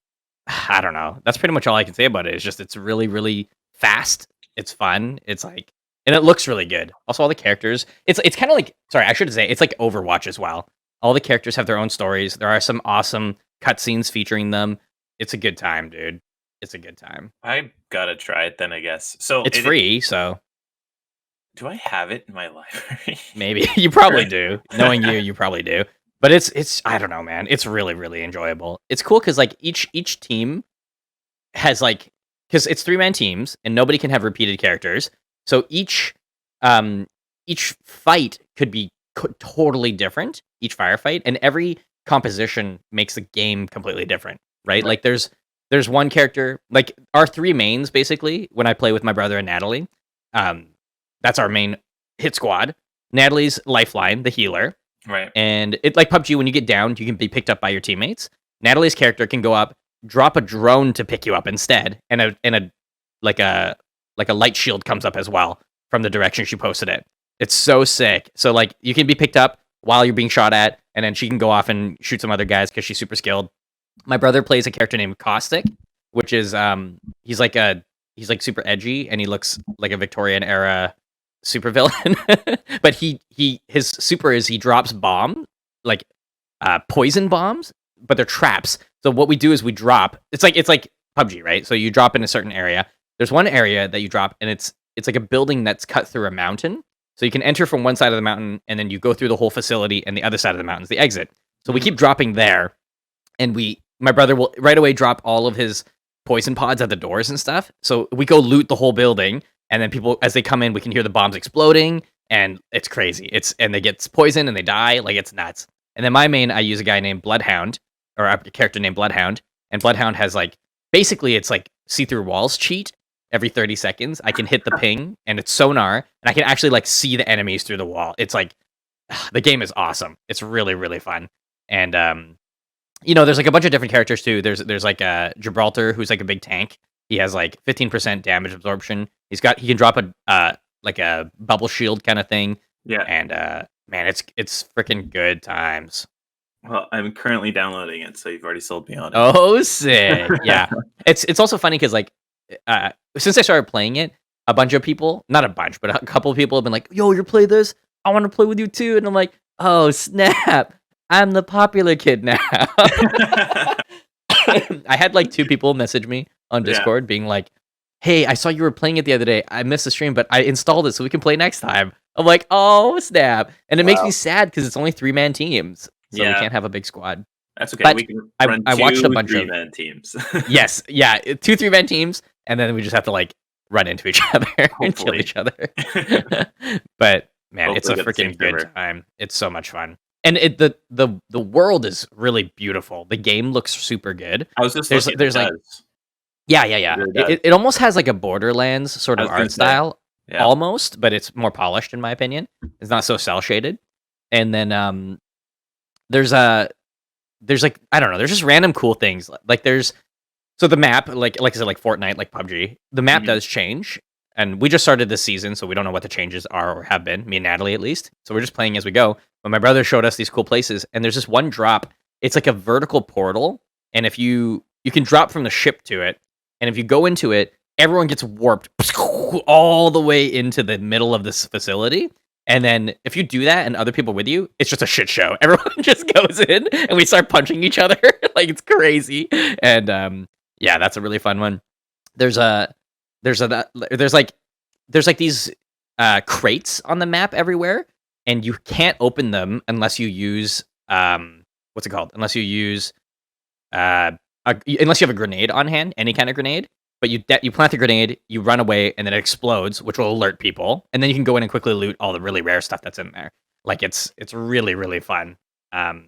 I don't know. That's pretty much all I can say about it. It's just it's really really fast. It's fun. It's like and it looks really good. Also all the characters. It's kind of like sorry, I should say it's like Overwatch as well. All the characters have their own stories. There are some awesome cutscenes featuring them. It's a good time, dude. It's a good time. I gotta try it then, I guess. So It's free, so do I have it in my library? maybe you probably do. Knowing you, you probably do. But it's I don't know, man. It's really really enjoyable. It's cool because like each team has like because it's 3-man teams and nobody can have repeated characters. So each fight could be totally different. Each firefight and every composition makes the game completely different, right? Right. Like there's one character like our 3 mains basically when I play with my brother and Natalie. That's our main hit squad. Natalie's Lifeline, the healer. Right. And it like PUBG, when you get down, you can be picked up by your teammates. Natalie's character can go up, drop a drone to pick you up instead, and a like a light shield comes up as well from the direction she posted it. It's so sick. So like you can be picked up while you're being shot at, and then she can go off and shoot some other guys because she's super skilled. My brother plays a character named Caustic, which is he's like super edgy and he looks like a Victorian era supervillain. But his super is he drops like poison bombs, but they're traps. So what we do is we drop. It's like PUBG, right? So you drop in a certain area. There's one area that you drop, and it's like a building that's cut through a mountain. So you can enter from one side of the mountain, and then you go through the whole facility, and the other side of the mountain is the exit. So we keep dropping there, and my brother will right away drop all of his poison pods at the doors and stuff. So we go loot the whole building, and then people as they come in, we can hear the bombs exploding, and it's crazy. And they get poisoned and they die, like it's nuts. And then my main, I use a guy named Bloodhound, or a character named Bloodhound, and Bloodhound has like basically it's like see-through walls cheat. Every 30 seconds, I can hit the ping, and it's sonar, and I can actually like see the enemies through the wall. It's like the game is awesome. It's really really fun, and there's like a bunch of different characters too. There's like Gibraltar, who's like a big tank. He has like 15% damage absorption. He can drop a like a bubble shield kind of thing. Yeah. And man, it's freaking good times. Well, I'm currently downloading it, so you've already sold me on it. Oh, sick! Yeah, it's also funny because like since I started playing it, a bunch of people, not a bunch, but a couple of people have been like, "Yo, you're playing this? I want to play with you too." And I'm like, "Oh snap! I'm the popular kid now." I had like 2 people message me on Discord being like, "Hey, I saw you were playing it the other day. I missed the stream, but I installed it so we can play next time." I'm like, "Oh snap!" And it makes me sad because it's only 3-man teams, so we can't have a big squad. That's okay. But We can I run watched a two bunch of 3-man teams. yes, yeah, 2 3-man teams, and then we just have to like run into each other and kill Hopefully. each other. But man, it's a Hopefully get the same freaking good server. time. It's so much fun, and the world is really beautiful. The game looks super good. I was just There's looking, there's it like does. yeah. It really does. It almost has like a Borderlands sort I of was gonna art say, style, yeah. almost, but it's more polished in my opinion. It's not so cell shaded. And then there's like I don't know, there's just random cool things. Like there's so the map, like I said, like Fortnite, like PUBG, the map Mhm. does change. And we just started this season, so we don't know what the changes are or have been, me and Natalie at least. So we're just playing as we go. But my brother showed us these cool places, and there's this one drop. It's like a vertical portal, and if you can drop from the ship to it, and if you go into it, everyone gets warped all the way into the middle of this facility. And then if you do that and other people with you, it's just a shit show. Everyone just goes in and we start punching each other. Like it's crazy. And yeah, that's a really fun one. There's a there's like these crates on the map everywhere, and you can't open them unless you use what's it called? Unless you use unless you have a grenade on hand, any kind of grenade. But you plant the grenade, you run away, and then it explodes, which will alert people, and then you can go in and quickly loot all the really rare stuff that's in there. Like it's really really fun. I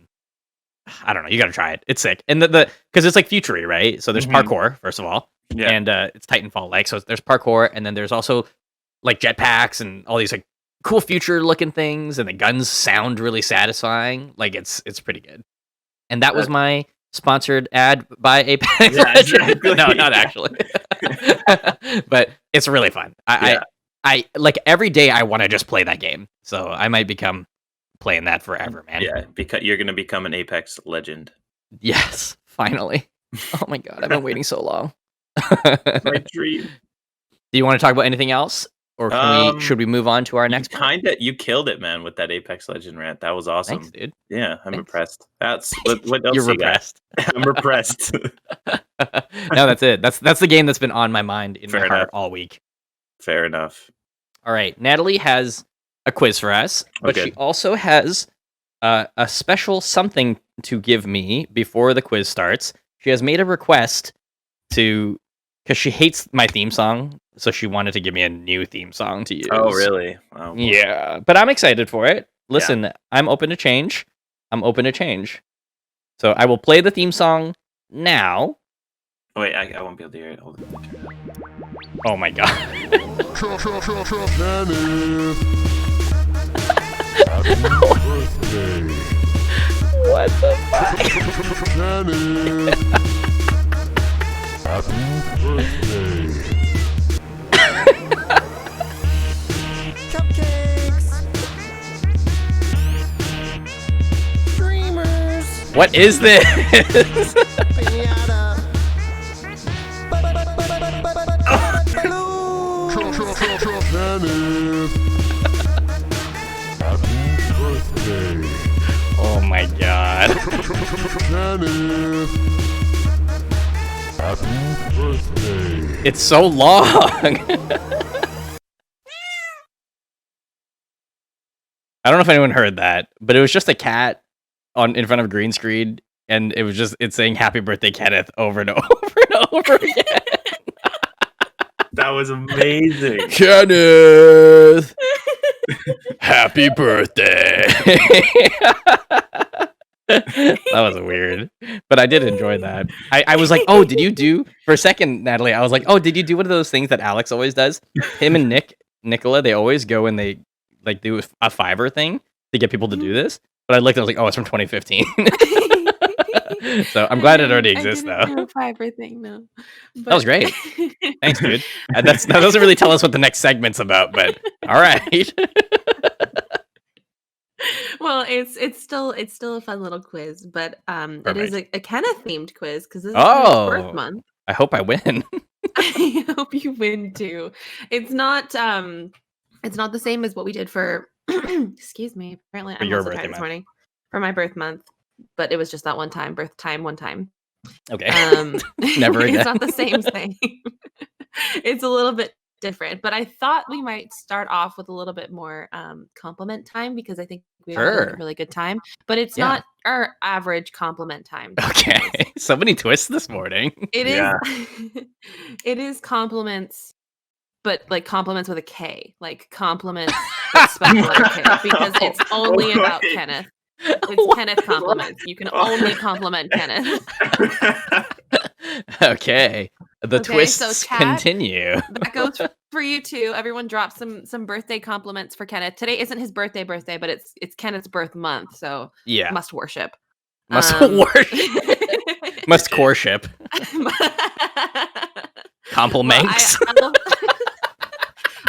don't know, you got to try it. It's sick, and the because it's like futury, right? So there's parkour first of all, and it's Titanfall like. So there's parkour, and then there's also like jetpacks and all these like cool future looking things, and the guns sound really satisfying. Like it's pretty good. And that was my sponsored ad by Apex Legends. Exactly. No, not actually. But it's really fun. I like every day I want to just play that game. So I might become playing that forever, man. Yeah, because you're going to become an Apex legend. Yes, finally. Oh my god, I've been waiting so long. My dream. Do you want to talk about anything else? Or should we move on to our next You killed it, man, with that Apex Legend rant. That was awesome. Thanks, dude. Yeah, I'm impressed. That's what else You're repressed. I'm repressed. No, that's it. That's the game that's been on my mind in my heart all week. Fair enough. All right, Natalie has a quiz for us, but she also has a special something to give me before the quiz starts. She has made a request because she hates my theme song, so she wanted to give me a new theme song to use. Oh, really? Oh, yeah, but I'm excited for it. Listen, I'm open to change. So I will play the theme song now. Oh, wait, I won't be able to hear it. Hold on. Oh my god. What the fuck? Happy birthday. Cupcakes. Dreamers. What is this? Pinata. Happy birthday. Oh my god. Happy birthday. It's so long. I don't know if anyone heard that, but it was just a cat in front of a green screen, and it's saying "Happy Birthday, Kenneth" over and over and over again. That was amazing. Kenneth, happy birthday. That was weird, but I did enjoy that. I was like, oh, did you do for a second, Natalie? I was like, oh, did you do one of those things that Alex always does? Him and Nicola, they always go and they like do a Fiverr thing to get people to do this. But I looked, I was like, oh, it's from 2015. So I'm glad it already exists, though. I didn't do a Fiverr thing, no. That was great. Thanks, dude. That doesn't really tell us what the next segment's about, but all right. Well, it's still a fun little quiz, but it is a Kenneth themed quiz because this is his birth month. I hope I win. I hope you win too. It's not the same as what we did for excuse me. Apparently I'm also tired this morning for my birth month, but it was just that one time, one time. Okay. Never again. It's not the same thing. It's a little bit different, but I thought we might start off with a little bit more compliment time because I think we had a really good time, but it's not our average compliment time. Okay. So many twists this morning. It is it is compliments, but like compliments with a K, like compliments with special letter K, because it's only about Kenneth. It's Kenneth compliments. You can only compliment Kenneth. Okay. The twists continue. That goes for you too. Everyone drop some birthday compliments for Kenneth. Today isn't his birthday, but it's Kenneth's birth month, so must worship. Must worship. Must coreship. Compliments. Well,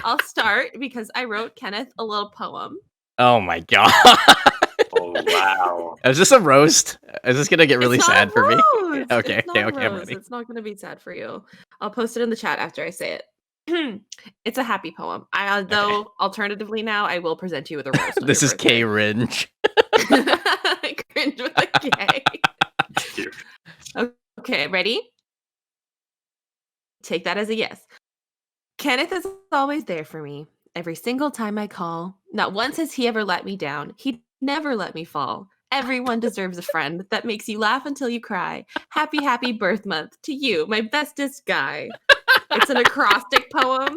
I'll start because I wrote Kenneth a little poem. Oh my god. Oh wow. Is this a roast? Is this gonna get really sad for me? Okay, I'm ready. It's not gonna be sad for you. I'll post it in the chat after I say it. It's a happy poem. Though alternatively now I will present you with a roast. on This your is K Ringe. birthday. Cringe with a K. Cute. Okay, ready? Take that as a yes. Kenneth is always there for me. Every single time I call. Not once has he ever let me down. He'd never let me fall. Everyone deserves a friend that makes you laugh until you cry. Happy, happy birth month to you, my bestest guy. It's an acrostic poem.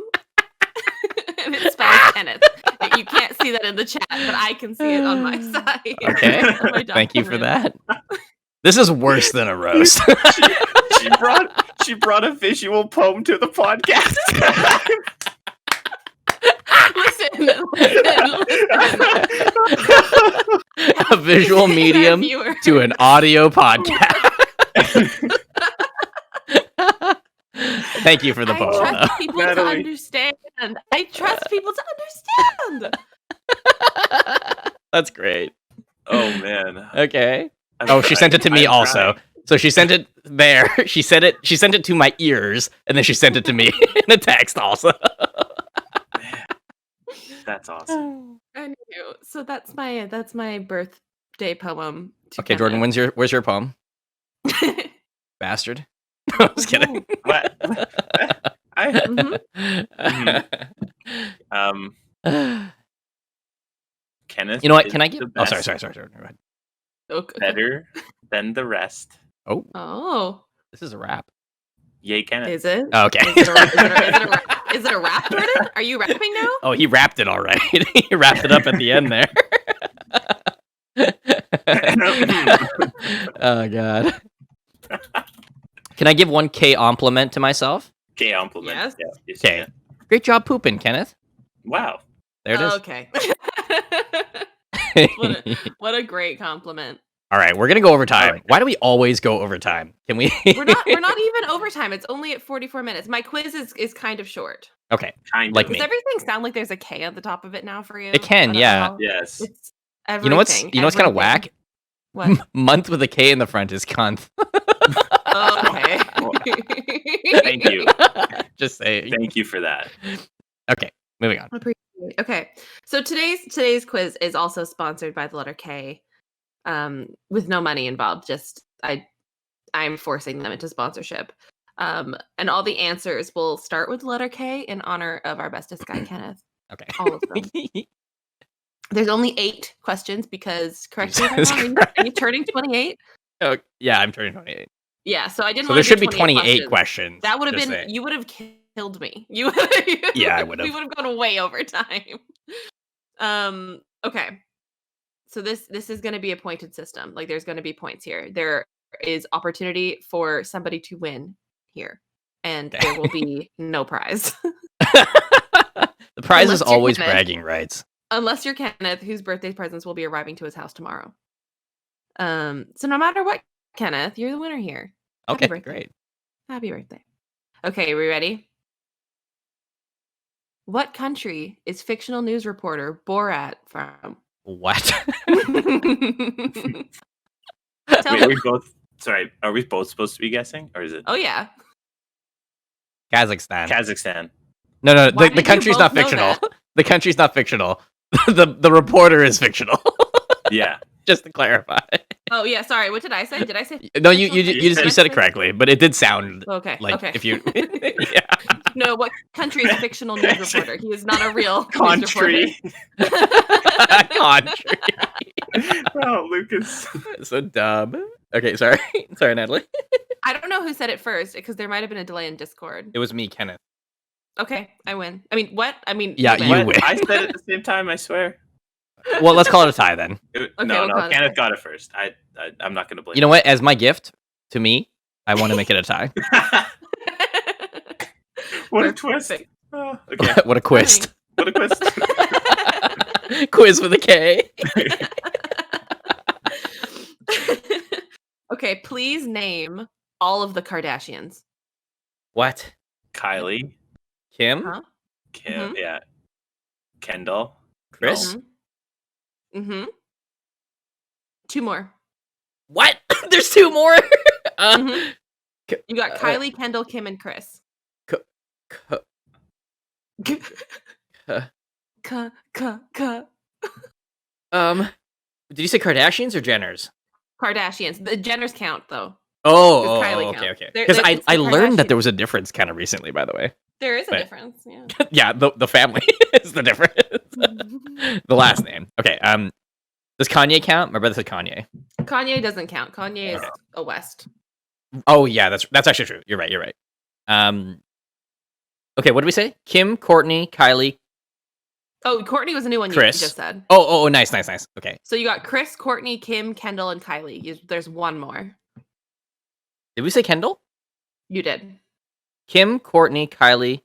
And it spells Kenneth. You can't see that in the chat, but I can see it on my side. Okay. on my Thank you for document. that. This is worse than a roast. She brought a visual poem to the podcast. Listen. A visual medium Viewer. to an audio podcast. Thank you for the I poem. trust though. people to Natalie. understand. I trust people to understand. That's great. Oh man. Okay. Oh, she sent it to me I'm also. crying. So she sent it there. She sent it to my ears, and then she sent it to me in a text also. That's awesome. Anywho, so that's my birthday poem. To Okay, Jordan, where's your poem? Bastard. I was kidding. What? I Kenneth. You know what? is Can I the give? Oh, best, sorry. Go ahead. Okay. Better than the rest. Oh, Oh, this is a rap. Yay, Kenneth. is it? Oh, okay. Is it a rap, Jordan? Are you rapping now? Oh, he wrapped it all right. He wrapped it up at the end there. Oh god. Can I give one K compliment to myself? K compliment. Yes. Yeah, yes, Okay. yeah. Great job pooping, Kenneth. Wow. There it is. Okay. what a great compliment. All right, we're gonna go overtime. All right. Why do we always go overtime? Can we? We're not even overtime. It's only at 44 minutes. My quiz is kind of short. Okay, Kind Like of. me. Does everything sound like there's a K at the top of it now for you? It can, I don't know yeah. how- Yes. It's everything. you know what's kind of everything. whack? What? Month with a K in the front is cunt. Okay. Thank you. Just saying. Thank you for that. Okay, moving on. Appreciate it. Okay. So today's quiz is also sponsored by the letter K. With no money involved. Just I'm forcing them into sponsorship. And all the answers will start with the letter K in honor of our bestest guy, Kenneth. Okay. All of them. There's only 8 questions because, correct me if I'm Jesus wrong, are you turning 28? Oh, yeah, I'm turning 28. Yeah, so I didn't So wanna there do should be 28 questions. That would have just been, saying. you would have killed me. Yeah, I would've. We would have gone way over time. Okay. So this is going to be a pointed system. Like there's going to be points here. There is opportunity for somebody to win here, and there will be no prize The prize Unless is you're always Kenneth. bragging rights. unless you're Kenneth, whose birthday presents will be arriving to his house tomorrow. So no matter what, Kenneth, you're the winner here. Happy Okay, birthday. great. Happy birthday. Okay, we ready? What country is fictional news reporter Borat from? What? Tell Wait, me. we both. Sorry, are we both supposed to be guessing, or is it Oh yeah. Kazakhstan. Kazakhstan? No, Why the did you country's both not know fictional. that? The country's not fictional. The reporter is fictional. Yeah. Just to clarify. Oh yeah. Sorry. What did I say? Did I say? No, you fictional you, news? you, you said it correctly, but it did sound Okay. like okay. if you. Yeah. No, what country is fictional news reporter? He is not a real news Country. reporter. Country. Oh, Lucas. So dumb. Okay, sorry. Sorry, Natalie. I don't know who said it first because there might have been a delay in Discord. It was me, Kenneth. Okay, I win. I mean, what? I mean, Yeah, win. you What? win. I said it at the same time. I swear. Well, let's call it a tie then. No, we'll call it Kenneth a- got it first. I'm not gonna blame. You know what? As my gift to me, I want to make it a tie. What a twist! Perfect. Oh, okay, What a quiz. what a twist! Quiz with a K. Okay, please name all of the Kardashians. What? Kylie, Kim? Huh? Kim, yeah, Kendall, Chris? Mm-hmm. 2 more. What? There's 2 more? Mhm. K- You got uh, Kylie, Kendall, Kim, and Chris. K- Uh, K. Did you say Kardashians or Jenners? Kardashians. The Jenners count though. Oh, Kylie okay, counts. okay. They're- Because it's I the learned that Kardashians. there was a difference kind of recently, by the way. There is a But- difference. Yeah. Yeah, the family is the difference. The last name. Okay. Does Kanye count? My brother said Kanye. Kanye doesn't count. Kanye is a West. Oh yeah, that's actually true. You're right. You're right. Okay, what did we say? Kim, Courtney, Kylie. Oh, Courtney was a new one you Chris. just said. Oh, nice. Okay. So you got Chris, Courtney, Kim, Kendall, and Kylie. There's one more. Did we say Kendall? You did. Kim, Courtney, Kylie,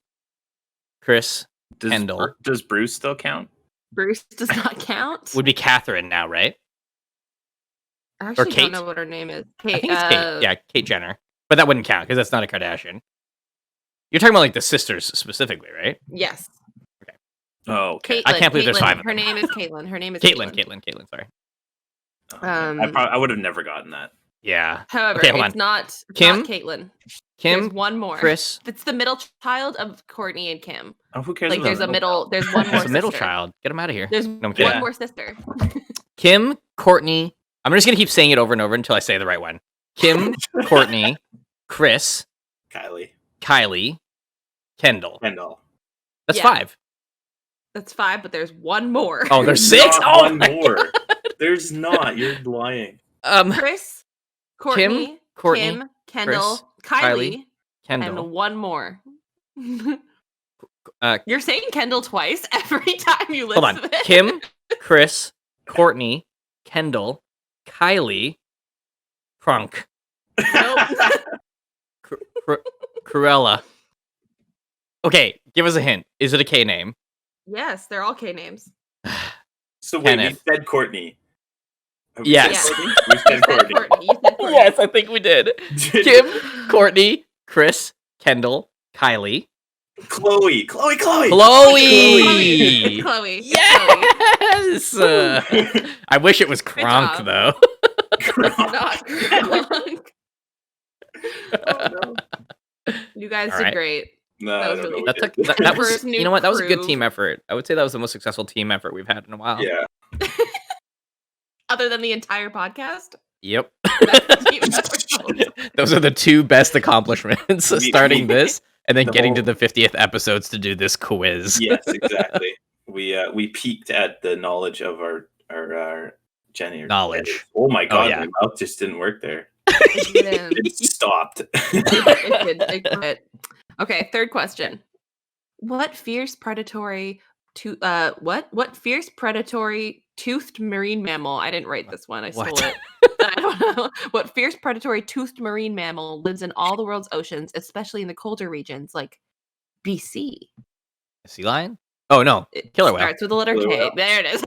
Chris, Kendall. Does Bruce still count? Bruce does not count. Would be Catherine now, right? I actually Kate. don't know what her name is. Kate. I think it's Kate. Yeah, Kate Jenner. But that wouldn't count because that's not a Kardashian. You're talking about like the sisters specifically, right? Yes. Oh, okay. Caitlyn. I can't believe there's 5 of Her them. name is Caitlyn. Her name is Caitlyn. Sorry. I would have never gotten that. Yeah. However, Okay, hold it's on. not Kim? Caitlyn. Kim, There's one more. Chris. It's the middle child of Courtney and Kim. Oh, who cares? Like about there's a that? middle. There's one more. It's a middle sister. child. Get him out of here. There's I'm one kidding. more sister. Kim, Courtney. I'm just gonna keep saying it over and over until I say the right one. Kim, Courtney, Chris, Kylie, Kendall. That's Yeah. 5. That's 5, but there's one more. Oh, there's There's 6. not Oh, one my more. God. There's not. You're lying. Chris, Courtney, Kim, Kendall, Kylie, Kendall. and one more. You're saying Kendall twice every time you listen. Hold on. to it. Kim, Chris, Courtney, Kendall, Kylie, Crunk, Nope. Cruella. Okay, give us a hint. Is it a K name? Yes, they're all K names. So wait, Kenneth. we said Courtney. Have we Yes. said Courtney? We said You said Courtney. Courtney. You said Courtney. Yes, I think we did. Kim, Courtney, Chris, Kendall, Kylie, Chloe. Chloe. Chloe. Yes. I wish it was Kronk job. though. It's not Kronk. Oh, no. You guys All did right. great. No, That I was don't know really what That we took did. that was First new you know what that was a good crew. team effort. I would say that was the most successful team effort we've had in a while. Yeah. Other than the entire podcast. Yep. That's the team effort. Those are the 2 best accomplishments: starting this and then The getting to whole- the 50th episodes to do this quiz. Yes, exactly. We peaked at the knowledge of our Jenny. Knowledge. Oh my god, yeah. my mouth just didn't work there. It didn't. It stopped. It did. It quit. Okay, third question. What fierce predatory toothed marine mammal? I didn't write this one. I stole What? it. I don't know. What fierce predatory toothed marine mammal lives in all the world's oceans, especially in the colder regions like BC? A sea lion? Oh no, It killer whale. starts with the letter Killer K. whale. There it is.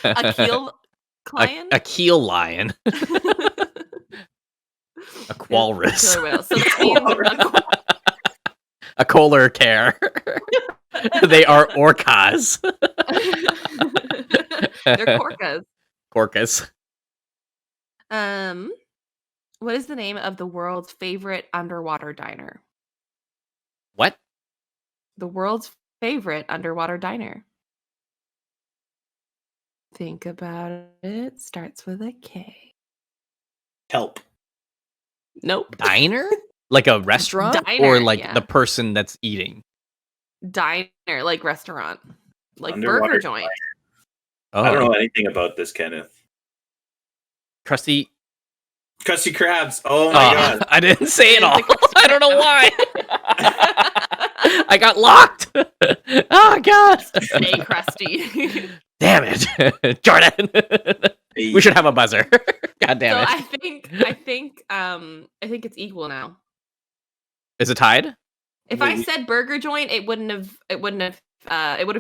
A keel lion? A keel lion. A qualrus. Killer whale. So that means A Kohler care. They are orcas. they're orcas. Orcas. What is the name of the world's favorite underwater diner? What? The world's favorite underwater diner. Think about it. Starts with a K. Help. Nope. Diner? Like a restaurant? Or Diner, like yeah. the person that's eating? Diner, like restaurant. Like Underwater burger joint. Oh, I don't know anything about this, Kenneth. Krusty. Krusty Krabs. Oh my god. I didn't say it It's all. like Krusty I don't know why. I got locked. Oh god. Stay crusty. Damn it. Jordan. We should have a buzzer. God damn So it. I think it's equal now. Is it tied? If I Wait. said burger joint, it would have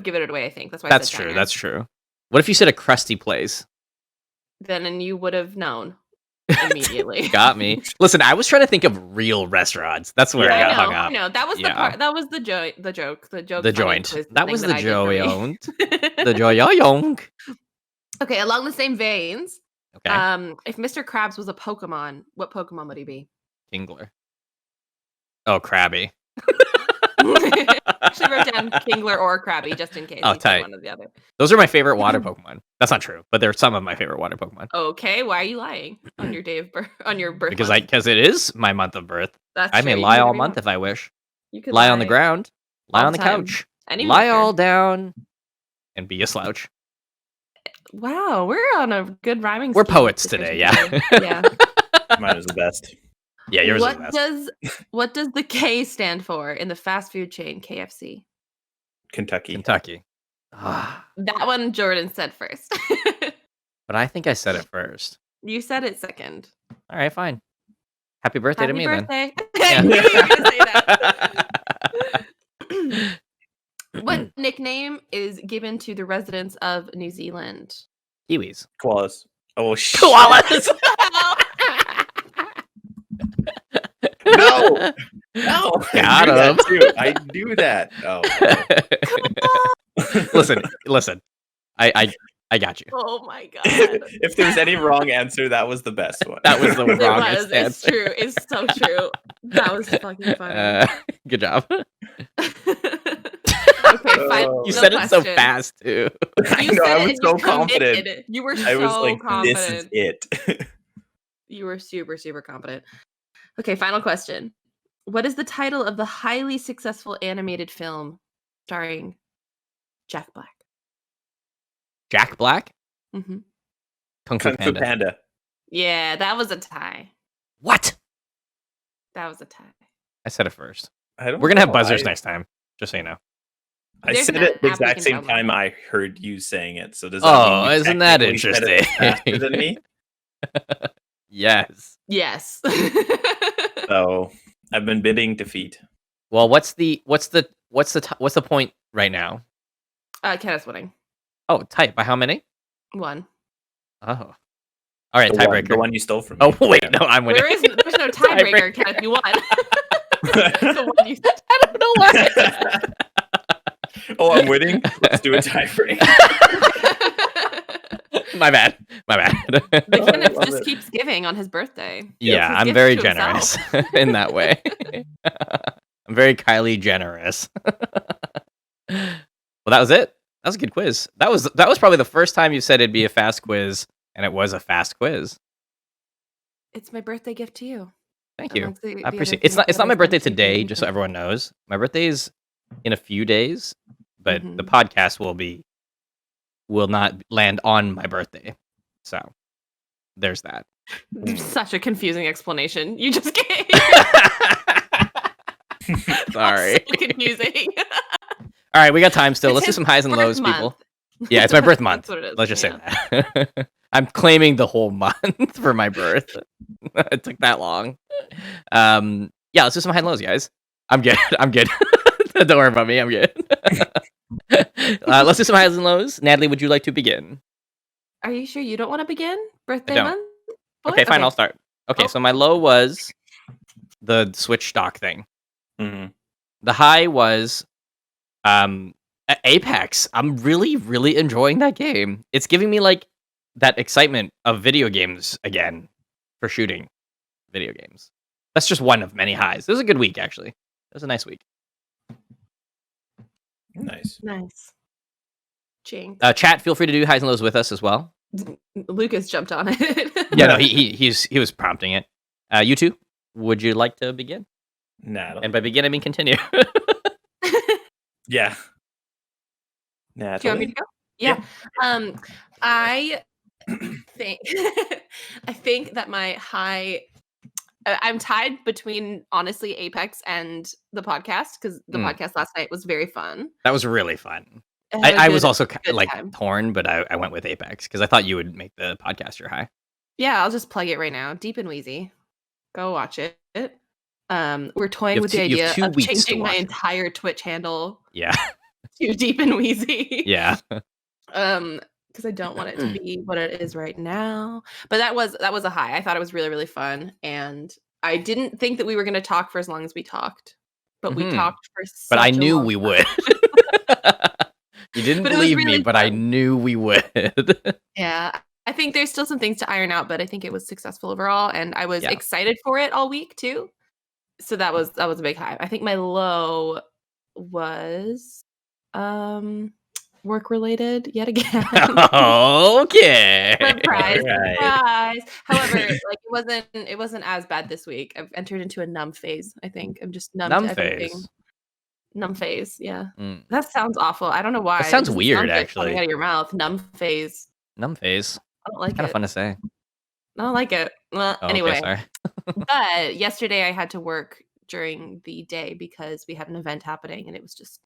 given it away, I think. That's why I That's said true. diner. That's true. What if you said a Krusty Place? Then and you would have known immediately. Got me. Listen, I was trying to think of real restaurants. That's where I Yeah, got I hung know, up. I know. That was Yeah. the part. That was the joke. The joke. The funny joint. quiz That thing was that the I did for me. joint. The joyonk. Okay, along the same veins. Okay. If Mr. Krabs was a Pokemon, what Pokemon would he be? Kingler. Oh, Krabby. Actually wrote down Kingler or Krabby just in case. Oh, you said tight. one or the other. Those are my favorite water Pokemon. That's not true, but they're some of my favorite water Pokemon. Okay, why are you lying on your day of birth? On your birth? Because it is my month of birth. That's I true. may You can lie do all whatever you month want. if I wish. You could Lie on the ground, lie all on the the time. couch, Any lie maker. all down, and be a slouch. Wow, we're on a good rhyming. We're scheme poets this today, Christmas yeah. Day. Yeah. Mine was the best. Yeah, yours is the best. What does the K stand for in the fast food chain KFC? Kentucky. Kentucky. Ah, That one Jordan said first. but I think I said it first. You said it second. All right, fine. Happy birthday to me birthday. then. I knew you were gonna say Yeah. that. What nickname is given to the residents of New Zealand? Kiwis. Koalas. Oh, shit. Koalas. No. No. Got I him. knew that too. I knew that. Oh. Listen. I got you. Oh my god. If there's any wrong answer, that was the best one. That was the It wrong was. It's answer. true. It's so true. That was fucking funny. Good job. Okay, fine. Oh. You said it so fast too. I know. I was so committed. confident. You were I was so like, confident. this is it. You were super, super confident. Okay, final question. What is the title of the highly successful animated film starring Jack Black? Jack Black? Mm-hmm. Kung Fu Kung Fu Panda. Panda. Yeah, that was a tie. What? That was a tie. I said it first. I don't We're gonna have know. buzzers next time, just so you know. I There's said an it the app we exact can same download. time I heard you saying it. So does that Oh, mean you isn't that technically said it interesting? faster than me? Yes. Yes. So I've been bidding defeat. Well, what's the point right now? Kenneth's winning. Oh, tight. By how many? 1. Oh. All right, The tiebreaker. one you stole from me. Oh wait, Yeah. no, I'm winning. There's no tiebreaker, Kenneth. You won. The one you I don't know why. Oh, I'm winning. Let's do a tiebreak. My bad. The Oh, I Kenneth love just it. keeps giving on his birthday. Yeah, His I'm gift very to generous himself. in that way. I'm very Kylie generous. Well, that was it. That was a good quiz. That was probably the first time you said it'd be a fast quiz, and it was a fast quiz. It's my birthday gift to you. Thank And you. that's the I other appreciate. thing It's that not my I've birthday done to you today, for just so me. everyone knows. My birthday's in a few days, but the Mhm. podcast will not land on my birthday. So there's that. Such a confusing explanation you just gave. Sorry. So confusing. All right, we got time still. It's Let's do his some highs and birth lows, month. people. Yeah, it's my birth month. That's what it is. Let's just say yeah. that. I'm claiming the whole month for my birth. It took that long. Yeah, let's do some high and lows, guys. I'm good. I'm good. Don't worry about me. I'm good. Let's do some highs and lows. Natalie, would you like to begin? Are you sure you don't want to begin? Birthday don't. month? Boy? Okay, fine. I'll start. Okay, Oh. so my low was the Switch stock thing. Mhm. The high was Apex. I'm really, really enjoying that game. It's giving me like that excitement of video games again for shooting video games. That's just one of many highs. It was a good week, actually. It was a nice week. Nice. Nice. Jinx. Chat, feel free to do highs and lows with us as well. Lucas jumped on it. Yeah, no, he was prompting it. You two, would you like to begin? Natalie. And by begin, I mean continue. Yeah. Do you want me Natalie. to go? Yeah. I think I think that my high I'm tied between honestly Apex and the podcast because the podcast last night was very fun. That was really fun. I had a I was good- also good like time. torn, but I went with Apex because I thought you would make the podcast your high. Yeah, I'll just plug it right now. Deep and Wheezy. Go watch it. We're toying have with the two- you idea have 2 of weeks to changing my watch it. entire Twitch handle Yeah, to Deep and Wheezy. yeah. Because I don't want it to be what it is right now. But that was a high. I thought it was really, really fun. And I didn't think that we were going to talk for as long as we talked. But we Mhm. talked for But I such a knew long we time. would. You didn't But it was believe me, really but I fun. knew we would. Yeah. I think there's still some things to iron out, but I think it was successful overall. And I was Yeah. excited for it all week too. So that was a big high. I think my low was work related yet again. Okay. Surprise, Alright. surprise. However, like it wasn't as bad this week. I've entered into a numb phase, I think. I'm just numb Numb to everything. phase. Numb phase, yeah. Mm. That sounds awful. I don't know why. That sounds It doesn't weird, sound good actually. coming out of your mouth. Numb phase. Numb phase. I don't like Kind of it. fun to say. I don't like it. Well, Oh, anyway. okay, sorry. But yesterday I had to work during the day because we had an event happening and it was just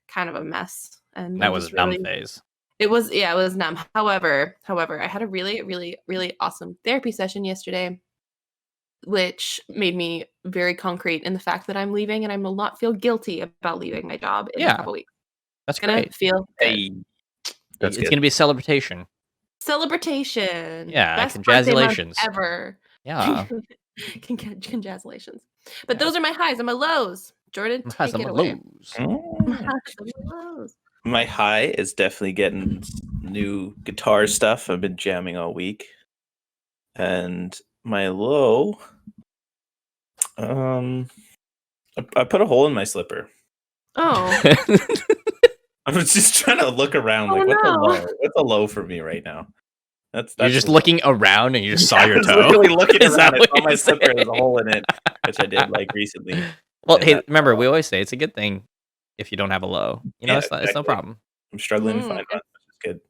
kind of a mess. And That I'm was just a numb really phase. it was numb. However, I had a really, really, really awesome therapy session yesterday, which made me very concrete in the fact that I'm leaving and I will not feel guilty about leaving my job in Yeah. a couple weeks. That's Gonna great. feel good. Hey. That's It's good. gonna be a celebration. Celebration. Yeah, Best birthday month congratulations. ever. Yeah. Congratulations. But Yeah. those are my highs and my lows. Jordan, Has take some it away. lows. My Mm. highs and my lows. My high is definitely getting new guitar stuff. I've been jamming all week. And my low, I put a hole in my slipper. Oh. I was just trying to look around, Oh, like what's a no. low? What's a low for me right now? That's You're just a low. looking around and you just saw Yeah, your I was toe. literally looking Is that around. I what saw my you're slipper. There's a saying? hole in it, which I did like recently. Well, And hey, that's remember, my we low. always say it's a good thing if you don't have a low. You know, Yeah, it's no exactly. problem. I'm struggling to Mhm. find one, which is good.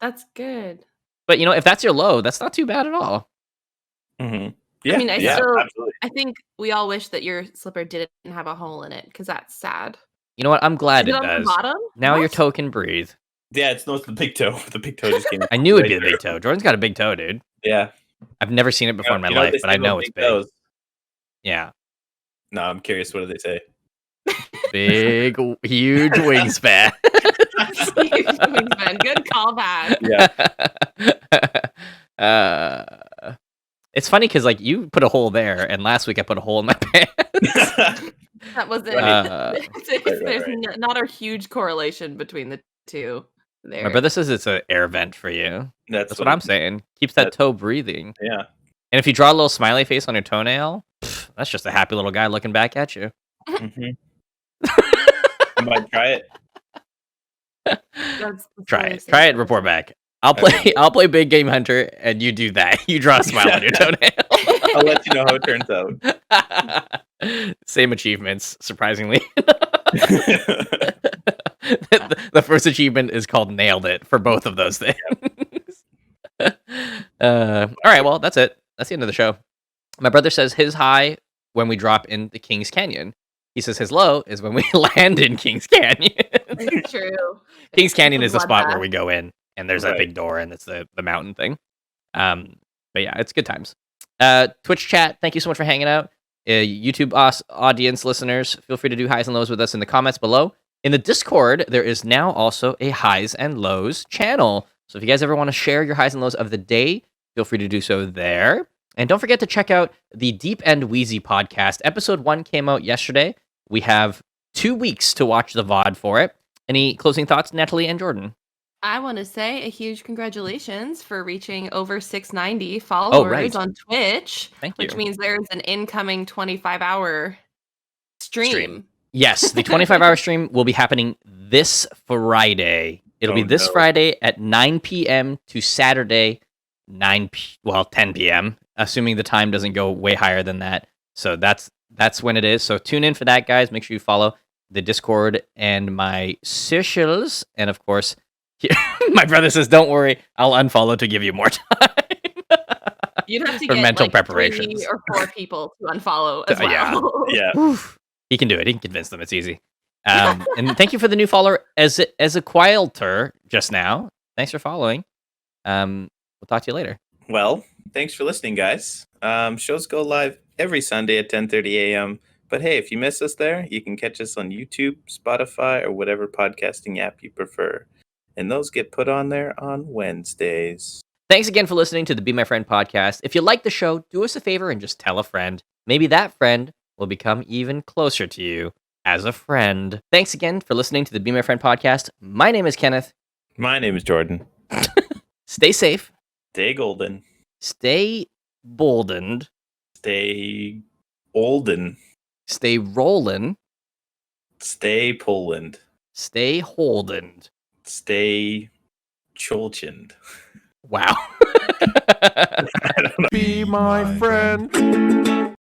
That's good. But if that's your low, that's not too bad at all. Mm-hmm. Yeah, mean, I yeah, still- absolutely. I think we all wish that your slipper didn't have a hole in it because that's sad. You know what? I'm glad Is it it on the does. bottom? Now your What? toe can breathe. Yeah, it's the big toe. The big toe just came. I knew it'd right be the big through. toe. Jordan's got a big toe, dude. Yeah, I've never seen it before in my you know what life, they but say I about know it's big. toes? Yeah. No, I'm curious. What do they say? Big, huge wingspan. Huge wingspan. Good callback. Yeah. It's funny because you put a hole there, and last week I put a hole in my pants. That wasn't. There's not a huge correlation between the two. There. My brother says it's an air vent for you. That's what I'm saying. Keeps that toe breathing. Yeah. And if you draw a little smiley face on your toenail, that's just a happy little guy looking back at you. Mm-hmm. I might try it. That's Try it. Report back. I'll play Big Game Hunter, and you do that. You draw a smile on your toenail. I'll let you know how it turns out. Same achievements, surprisingly. The first achievement is called Nailed It for both of those things. All right, well, that's it. That's the end of the show. My brother says his high when we drop in the Kings Canyon. He says his low is when we land in Kings Canyon. It's true. Kings Canyon is the spot where bloodbath. we go in, and there's that big door, and it's the mountain thing. But yeah, it's good times. Twitch chat, thank you so much for hanging out. YouTube audience listeners, feel free to do highs and lows with us in the comments below. In the Discord, there is now also a highs and lows channel. So if you guys ever want to share your highs and lows of the day, feel free to do so there. And don't forget to check out the Deep and Wheezy podcast. Episode 1 came out yesterday. We have 2 weeks to watch the VOD for it. Any closing thoughts, Natalie and Jordan? I want to say a huge congratulations for reaching over 690 followers on Twitch. Thank you. Which means there's an incoming 25-hour stream. Yes, the 25-hour stream will be happening this Friday. It'll be this Friday at 9 p.m. to Saturday 10 p.m., assuming the time doesn't go way higher than that. So that's when it is. So tune in for that, guys. Make sure you follow the Discord and my socials. And of course, my brother says, don't worry, I'll unfollow to give you more time. You'd have to For get mental like preparations. 3 or 4 people to unfollow as well. Yeah. Oof. He can do it. He can convince them. It's easy. And thank you for the new follower as a quieter just now. Thanks for following. We'll talk to you later. Well, thanks for listening, guys. Shows go live every Sunday at 10:30 a.m. But hey, if you miss us there, you can catch us on YouTube, Spotify, or whatever podcasting app you prefer. And those get put on there on Wednesdays. Thanks again for listening to the Be My Friend podcast. If you like the show, do us a favor and just tell a friend. Maybe that friend will become even closer to you as a friend. Thanks again for listening to the Be My Friend podcast. My name is Kenneth. My name is Jordan. Stay safe. Stay golden. Stay boldened. Stay olden. Stay rolling. Stay Poland. Stay holdened. Stay Cholchind. Wow. I don't know. Be my friend.